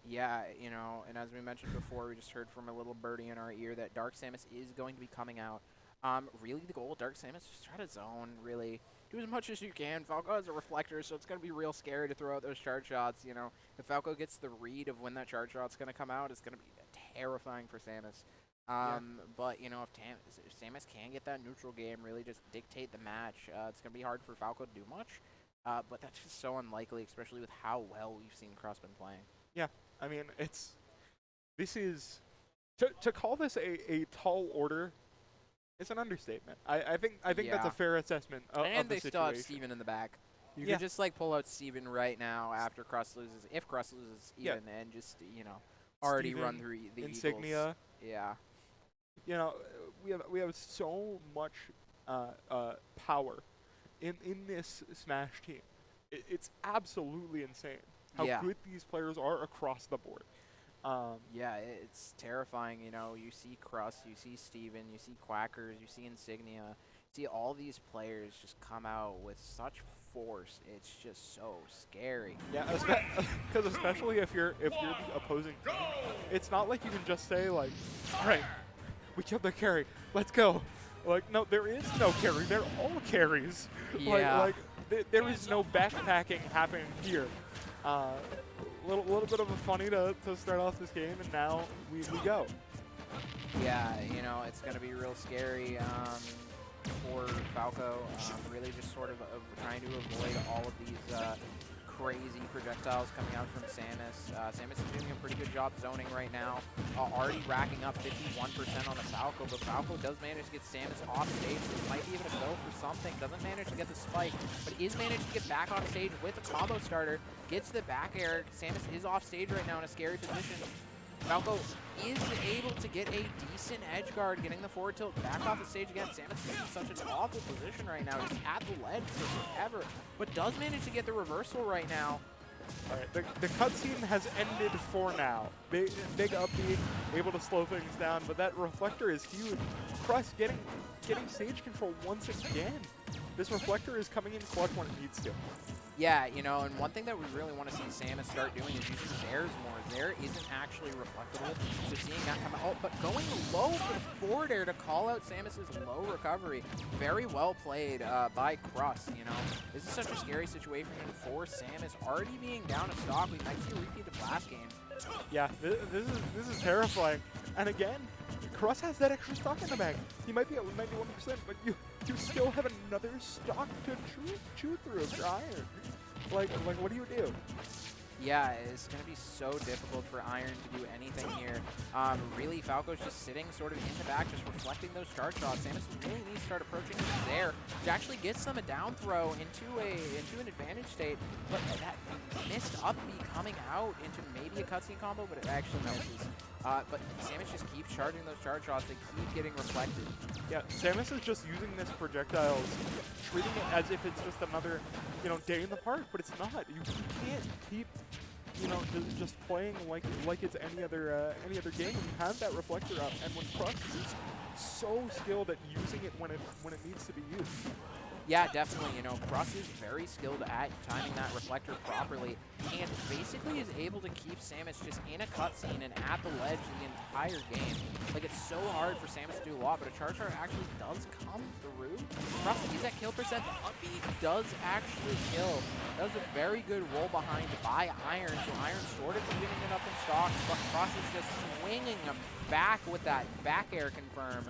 S1: Yeah, you know, and as we mentioned before, we just heard from a little birdie in our ear that Dark Samus is going to be coming out. Really, the goal of Dark Samus is just try to zone, really. Do as much as you can. Falco has a reflector, so it's going to be real scary to throw out those charge shots, you know. If Falco gets the read of when that charge shot's going to come out, it's going to be terrifying for Samus. But, you know, if Samus can get that neutral game, really just dictate the match, it's going to be hard for Falco to do much. But that's just so unlikely, especially with how well we've seen Cross been playing.
S2: Yeah, I mean, this is, to call this a tall order is an understatement. I think that's a fair assessment of the situation.
S1: And they still have Steven in the back. You could just, like, pull out Steven right now after Cross loses, if Cross loses even, and just, you know, already
S2: Steven,
S1: run through the
S2: Insignia.
S1: Eagles. Yeah.
S2: You know, we have so much power in this Smash team. It's absolutely insane how good these players are across the board.
S1: Yeah, it's terrifying. You know, you see Cross, you see Steven, you see Quackers, you see Insignia, you see all these players just come out with such force. It's just so scary.
S2: Yeah, because especially if you're the opposing team, it's not like you can just say like, all right, we killed their carry, let's go. Like, no, there is no carry. They're all carries.
S1: Yeah.
S2: There is no backpacking happening here. Little bit of a funny to start off this game, and now we go.
S1: Yeah, you know, it's going to be real scary for Falco. Really just sort of trying to avoid all of these crazy projectiles coming out from Samus. Samus is doing a pretty good job zoning right now. Already racking up 51% on the Falco, but Falco does manage to get Samus off stage, so might be able to go for something. Doesn't manage to get the spike, but is managed to get back on stage with a combo starter. Gets the back air. Samus is off stage right now in a scary position. Falco is able to get a decent edge guard, getting the forward tilt back off the stage again. Samus is in such an awful position right now, just at the ledge forever, but does manage to get the reversal right now.
S2: All right, the cutscene has ended for now. Big up being able to slow things down, but that reflector is huge. Cross getting stage control once again. This reflector is coming in clutch when it needs to.
S1: Yeah, you know, and one thing that we really want to see Samus start doing is using Zairs more. Zair isn't actually reflectable, so seeing that come out, but going low for the forward air to call out Samus's low recovery. Very well played by Cross, you know. This is such a scary situation for Samus. Already being down a stock, we might see a repeat of last game.
S2: Yeah, this is terrifying. And again, Cross has that extra stock in the bag. He might be at 91%, but you still have another stock to chew through if you're Iron. Like what do you do?
S1: Yeah, it's going to be so difficult for Iron to do anything here. Really, Falco's just sitting sort of in the back, just reflecting those charge shots. Samus really needs to start approaching there, which actually gets them a down throw into an advantage state. But that missed up B coming out into maybe a cutscene combo, but it actually misses. But Samus just keeps charging those charge shots. They keep getting reflected.
S2: Yeah, Samus is just using this projectiles, treating it as if it's just another, you know, day in the park, but it's not. You can't keep, you know, just playing like it's any other game. You have that reflector up, and when Cross is so skilled at using it when it needs to be used.
S1: Yeah, definitely. You know, Cross is very skilled at timing that reflector properly, and basically is able to keep Samus just in a cutscene and at the ledge the entire game. Like, it's so hard for Samus to do a lot, but a charge shot actually does come through. Cross sees that kill percent. The up B does actually kill. That was a very good roll behind by Iron, so Iron sort of evening it up in stock, but Cross is just swinging him back with that back air confirm.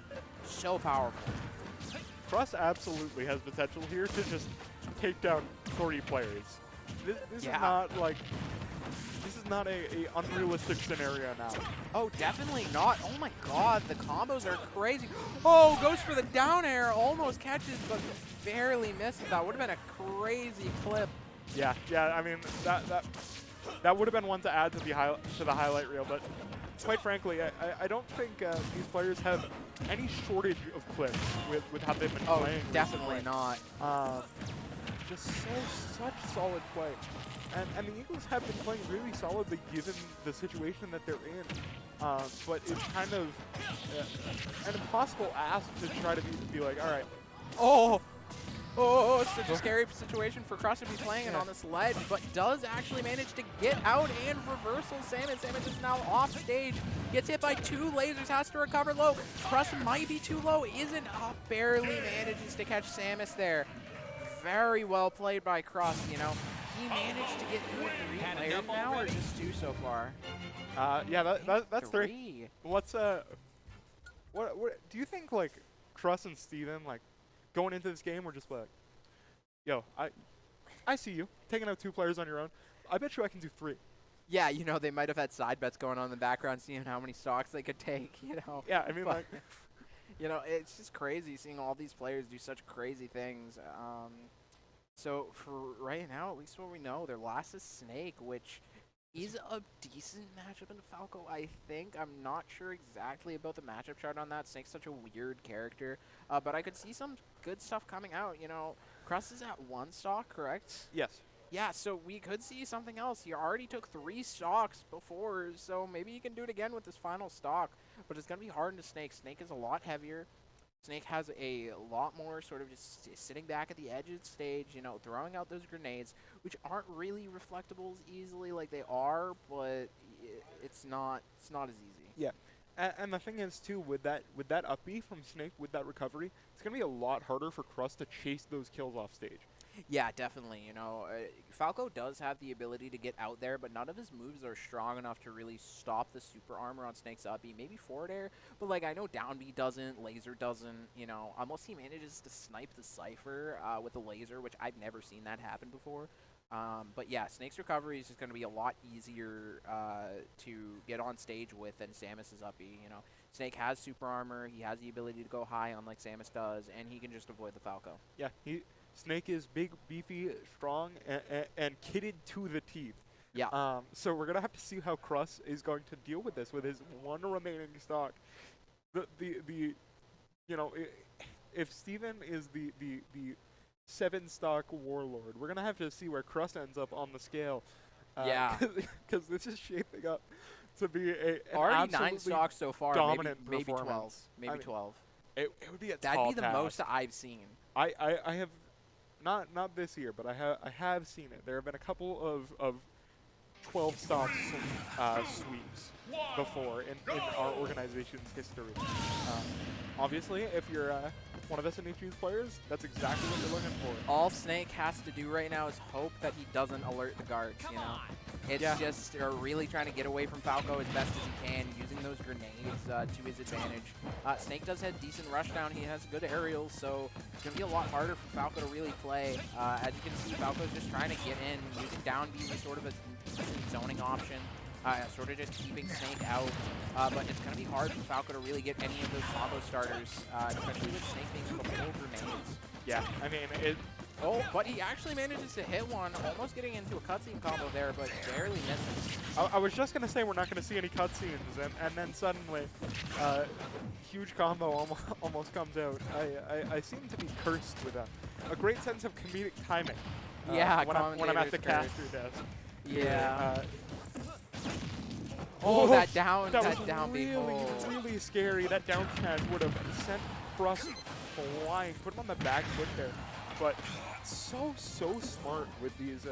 S1: So powerful.
S2: Cross absolutely has potential here to just take down 30 players. This is not like, this is not a unrealistic scenario now.
S1: Oh, definitely not. Oh my god, the combos are crazy. Oh, goes for the down air, almost catches, but barely misses. That would have been a crazy clip.
S2: Yeah, I mean, that would have been one to add to the highlight reel, but quite frankly, I don't think these players have any shortage of clips with how they've been playing.
S1: Oh, definitely not.
S2: just such solid play. And the Eagles have been playing really solidly given the situation that they're in. But it's kind of an impossible ask to try to be like, all right.
S1: Oh, it's such a scary situation for Cross to be playing it on this ledge, but does actually manage to get out and reversal Samus. Samus is now off stage, gets hit by 2 lasers, has to recover low. Cross might be too low, isn't up, barely manages to catch Samus there. Very well played by Cross, you know. He managed to get 3 players now, or just 2 so far?
S2: Yeah, that's 3. What's what do you think, like, Cross and Steven, like, going into this game, we're just like, yo, I see you taking out 2 players on your own. I bet you I can do 3.
S1: Yeah, you know, they might have had side bets going on in the background, seeing how many stocks they could take, you know.
S2: Yeah, I mean,
S1: but,
S2: like,
S1: you know, it's just crazy seeing all these players do such crazy things. So for right now, at least what we know, their last is Snake, which is a decent matchup in Falco, I think. I'm not sure exactly about the matchup chart on that. Snake's such a weird character, but I could see some good stuff coming out. You know, Crust is at 1 stock, correct?
S2: yes.
S1: Yeah, so we could see something else. He already took 3 stocks before, so maybe he can do it again with this final stock. But it's going to be hard into Snake. Snake is a lot heavier. Snake has a lot more sort of just sitting back at the edge of the stage, you know, throwing out those grenades, which aren't really reflectables easily like they are, but it's not as easy.
S2: Yeah. And the thing is, too, with that up B from Snake, with that recovery, it's going to be a lot harder for Crust to chase those kills off stage.
S1: Yeah, definitely. You know, Falco does have the ability to get out there, but none of his moves are strong enough to really stop the super armor on Snake's up B. Maybe forward air, but like I know down B doesn't, laser doesn't. You know, unless he manages to snipe the Cypher with a laser, which I've never seen that happen before. But yeah, Snake's recovery is just going to be a lot easier to get on stage with than Samus's up B. You know, Snake has super armor, he has the ability to go high unlike Samus does, and he can just avoid the Falco.
S2: Yeah, Snake is big, beefy, strong, and kitted to the teeth.
S1: Yeah.
S2: So we're gonna have to see how Crust is going to deal with this with his 1 remaining stock. You know, if Steven is the 7 stock warlord, we're gonna have to see where Crust ends up on the scale.
S1: Yeah.
S2: Because this is shaping up to be an
S1: already 9 stocks so far.
S2: Dominant
S1: maybe 12.
S2: performance.
S1: Maybe
S2: I mean,
S1: 12.
S2: It would be a
S1: That'd
S2: tall
S1: be the
S2: task.
S1: most I've seen.
S2: I have not this year, but I have seen it. There have been a couple of 12 stock sweeps before in our organization's history. Obviously, if you're one of SNHU's players, that's exactly what you're looking for.
S1: All Snake has to do right now is hope that he doesn't alert the guards, you know? It's just really trying to get away from Falco as best as he can, using those grenades to his advantage. Snake does have decent rushdown. He has good aerials, so it's going to be a lot harder for Falco to really play. As you can see, Falco's just trying to get in, using down B as sort of a decent zoning option. Sort of just keeping Snake out, but it's going to be hard for Falco to really get any of those combo starters, especially with Snake being able to pull grenades.
S2: Yeah, I mean,
S1: Oh, but he actually manages to hit one, almost getting into a cutscene combo there, but barely misses.
S2: I was just going to say we're not going to see any cutscenes, and then suddenly, huge combo almost comes out. I seem to be cursed with a great sense of comedic timing.
S1: Yeah,
S2: when I'm at the caster desk.
S1: Yeah. Oh, that down B.
S2: Really scary. That down smash would have sent Crust flying, put him on the back foot there. But so smart with these,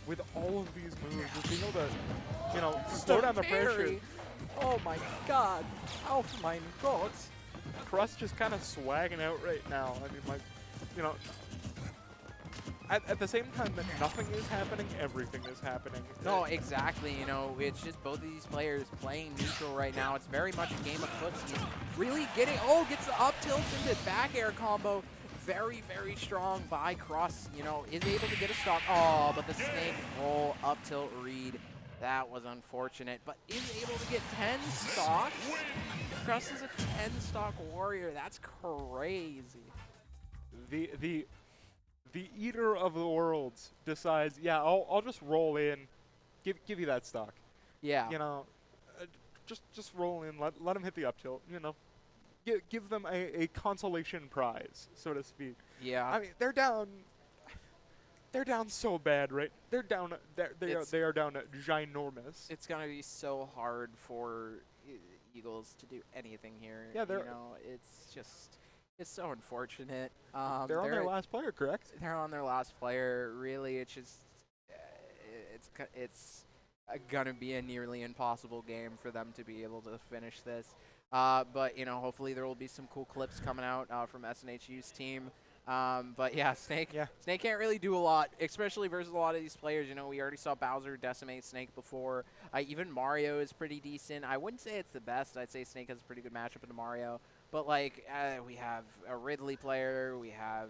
S2: with all of these moves, just being able to, you know, slow down the pressure.
S1: Oh my God! Oh my God!
S2: Crust just kind of swagging out right now. I mean, like, you know. At the same time that nothing is happening, everything is happening.
S1: No, exactly. You know, it's just both of these players playing neutral right now. It's very much a game of footsies. Really getting, gets the up tilt into back air combo. Very, very strong by Cross. You know, is able to get a stock. Oh, but the Snake roll up tilt read. That was unfortunate, but is able to get 10 stocks. Cross is a 10 stock warrior. That's crazy.
S2: The eater of the worlds decides, yeah, I'll just roll in, give you that stock.
S1: Yeah.
S2: You know, just roll in, let him hit the up tilt. You know, give them a consolation prize, so to speak.
S1: Yeah.
S2: I mean, they're down. They're down so bad, right? They're down. They are down ginormous.
S1: It's gonna be so hard for Eagles to do anything here.
S2: Yeah,
S1: you know, it's so unfortunate.
S2: they're on their last player, correct?
S1: They're on their last player. Really, it's just it's gonna be a nearly impossible game for them to be able to finish this. But you know, hopefully there will be some cool clips coming out from SNHU's team. But yeah, Snake can't really do a lot, especially versus a lot of these players. You know, we already saw Bowser decimate Snake before. Even Mario is pretty decent. I wouldn't say it's the best. I'd say Snake has a pretty good matchup into Mario. But like, we have a Ridley player, we have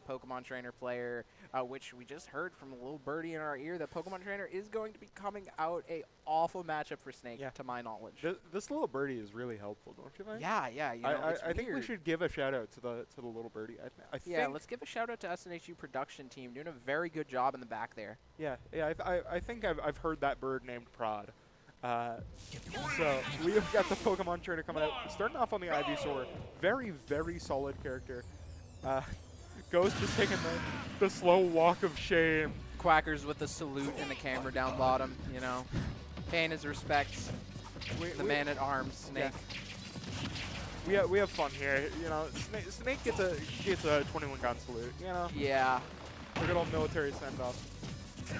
S1: Pokemon Trainer player, which we just heard from a little birdie in our ear that Pokemon Trainer is going to be coming out a awful matchup for Snake, to my knowledge.
S2: This little birdie is really helpful, don't you think?
S1: Yeah, yeah. You know,
S2: I think we should give a shout out to the little birdie. I think
S1: let's give a shout out to SNHU production team doing a very good job in the back there.
S2: Yeah. I think I've heard that bird named Prod. So we have got the Pokemon Trainer coming out. Starting off on the Ivysaur, very, very solid character. Ghost just taking the slow walk of shame.
S1: Quackers with the salute and the camera down bottom, you know. Paying his respects. The man at arms, Snake.
S2: Yeah. We have fun here, you know. Snake gets a 21 gun salute, you know.
S1: Yeah.
S2: A good old military send off.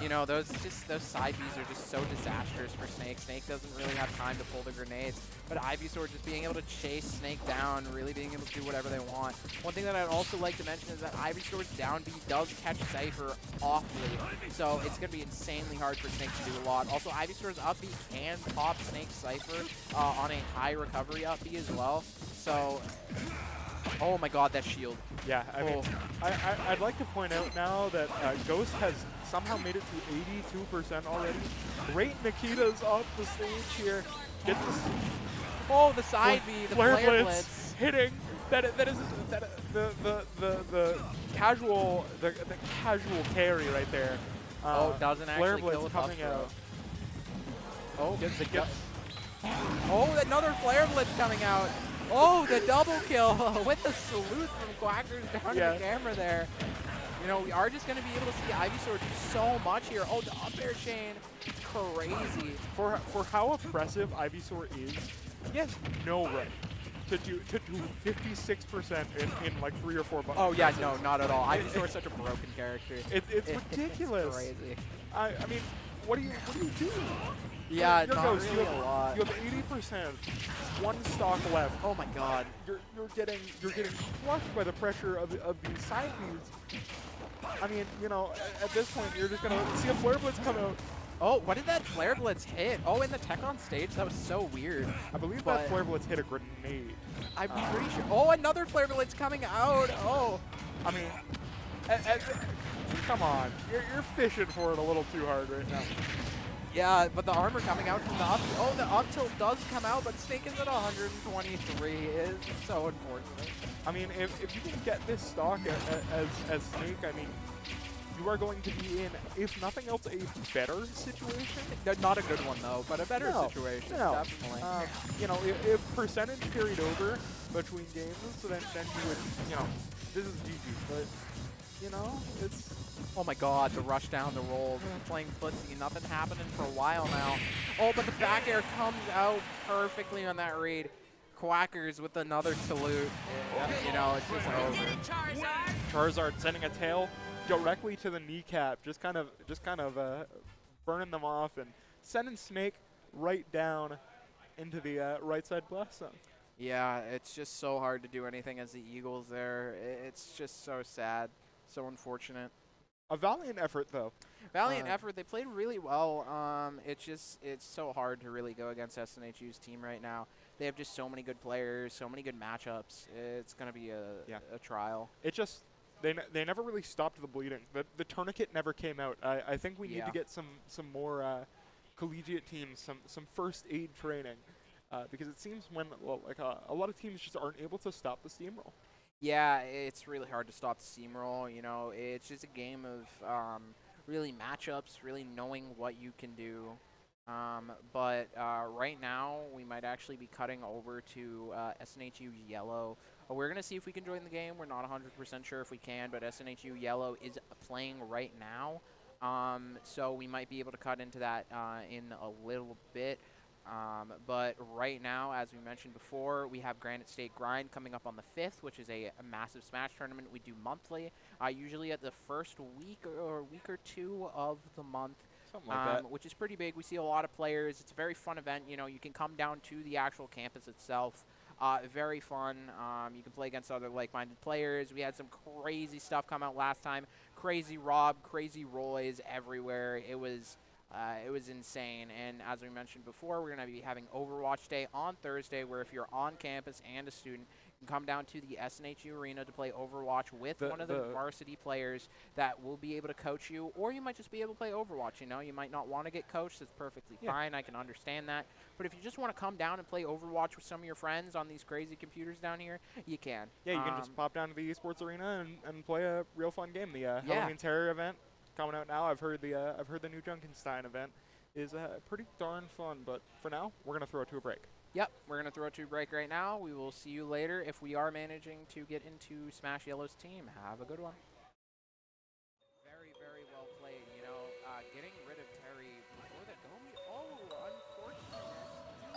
S1: You know, those side Bs are just so disastrous for Snake. Snake doesn't really have time to pull the grenades, but Ivysaur just being able to chase Snake down, really being able to do whatever they want. One thing that I'd also like to mention is that Ivysaur's down B does catch Cypher awfully, so it's going to be insanely hard for Snake to do a lot. Also, Ivysaur's up B can pop Snake Cypher on a high recovery up B as well, so... Oh my god, that shield.
S2: Yeah, I mean, I'd like to point out now that Ghost has somehow made it to 82% already. Great Nikita's off the stage here. Get this.
S1: Oh, the side B, the flare blitz.
S2: Hitting. That is the casual carry right there.
S1: Doesn't
S2: flare
S1: actually kill
S2: blitz coming out.
S1: Oh, oh, another flare blitz coming out. Oh, the double kill with the salute from Quackers down to the camera there. You know, we are just going to be able to see Ivysaur do so much here. Oh, the up air chain, crazy.
S2: For how oppressive Ivysaur is, he has no right to do 56% in like 3 or 4 buttons.
S1: Oh yeah, no, not at all. Ivysaur is such a broken character.
S2: It's ridiculous.
S1: It's crazy.
S2: I mean, what do you do?
S1: Yeah,
S2: not
S1: Ghost, really a lot.
S2: You have 80%, 1 stock left.
S1: Oh my god.
S2: You're getting crushed by the pressure of these side Bs. I mean, you know, at this point, you're just gonna see a flare blitz come out.
S1: Oh, what did that flare blitz hit? Oh, in the tech on stage? That was so weird.
S2: I believe that flare blitz hit a grenade.
S1: I'm pretty sure. Oh, another flare blitz coming out. Oh.
S2: I mean, come on. You're fishing for it a little too hard right now.
S1: Yeah, but the armor coming out from the up. Oh, the up tilt does come out, but Snake is at 123. It's so unfortunate.
S2: I mean, if you can get this stock as Snake, I mean, you are going to be in, if nothing else, a better situation.
S1: Not a good one, though, but a better situation, definitely.
S2: You know, if percentage carried over between games, so then you would, you know, this is GG. But, you know, it's...
S1: Oh my god, the rush down, the roll, playing footsie, nothing happening for a while now. Oh, but the back air comes out perfectly on that read. Quackers with another salute. You know, it's just over.
S2: Charizard sending a tail directly to the kneecap, just kind of burning them off and sending Snake right down into the right side blast zone.
S1: Yeah, it's just so hard to do anything as the Eagles there. It's just so sad, so unfortunate.
S2: A valiant effort, though.
S1: Valiant effort. They played really well. It's so hard to really go against SNHU's team right now. They have just so many good players, so many good matchups. It's going to be a trial.
S2: It just they never really stopped the bleeding. The tourniquet never came out. I think we need to get some more collegiate teams, some first aid training, because it seems when a lot of teams just aren't able to stop the steamroll.
S1: Yeah, it's really hard to stop the steamroll. You know, it's just a game of really matchups, really knowing what you can do. But right now, we might actually be cutting over to SNHU Yellow. We're going to see if we can join the game. We're not 100% sure if we can, but SNHU Yellow is playing right now. So we might be able to cut into that in a little bit. But right now, as we mentioned before, we have Granite State Grind coming up on the 5th, which is a massive Smash tournament we do monthly, usually at the first week or two of the month.
S2: Something like that.
S1: Which is pretty big. We see a lot of players. It's a very fun event. You know, you can come down to the actual campus itself. Very fun. You can play against other like-minded players. We had some crazy stuff come out last time. Crazy Rob, crazy Roys everywhere. It was insane. And as we mentioned before, we're going to be having Overwatch Day on Thursday, where if you're on campus and a student, you can come down to the SNHU Arena to play Overwatch with one of the varsity players that will be able to coach you, or you might just be able to play Overwatch. You know, you might not want to get coached. That's perfectly fine. I can understand that. But if you just want to come down and play Overwatch with some of your friends on these crazy computers down here, you can.
S2: Yeah, you can just pop down to the esports arena and play a real fun game. The Halloween Terror event coming out now. I've heard the new Junkenstein event is pretty darn fun. But for now, we're gonna throw it to a break.
S1: Yep, we're gonna throw it to a break right now. We will see you later if we are managing to get into Smash Yellow's team. Have a good one. Very, very well played. You know, getting rid of Terry before the Gomi. Oh, unfortunate SD.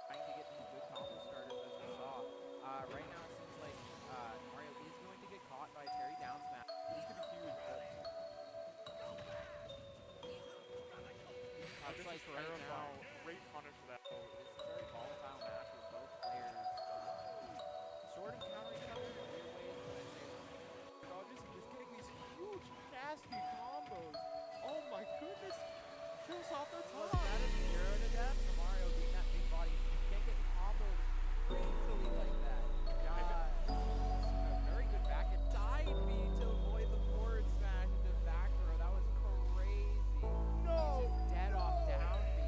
S1: Trying to get these good combo starters as we saw. Right now it seems like Mario is going to get caught by Terry down smash.
S2: This could be huge.
S1: Looks like right now,
S2: great punish for that.
S1: this is a very volatile match with both players sort of countering each other in weird ways, but I'd say
S2: Just getting these huge, nasty combos. Oh my goodness. Kills off their
S1: was that a 0 to death for Mario being that big body? You can't get comboed crazily like that. A very good back and side B to avoid the forward smash into back throw. That was crazy.
S2: No.
S1: He's just dead off down B.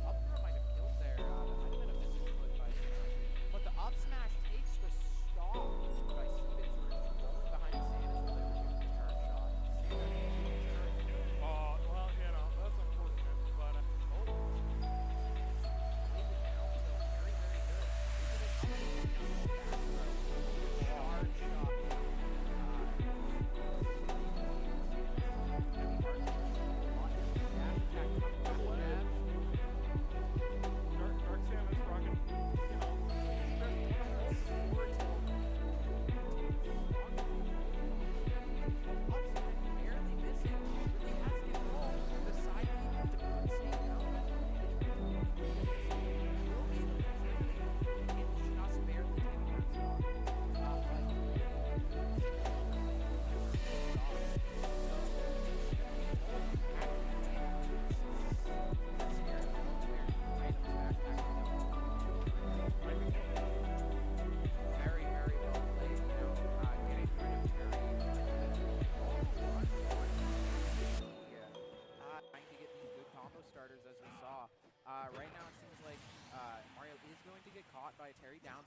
S1: Up throw might have killed there. That might have been a missing split by Stevens. But the up smash takes the stop by Stevens rolling behind Sanders while they were doing the turn shot.
S2: Well, you know, that's unfortunate, but Dark Sam is rocking, you know,
S1: barely missing. Really has control. The side beat to stay down. Will be the it just barely taking that stop. Very, very well played, you know, getting rid of Terry. Trying to get these good combo starters as we saw. Right now it seems like Mario is going to get caught by Terry down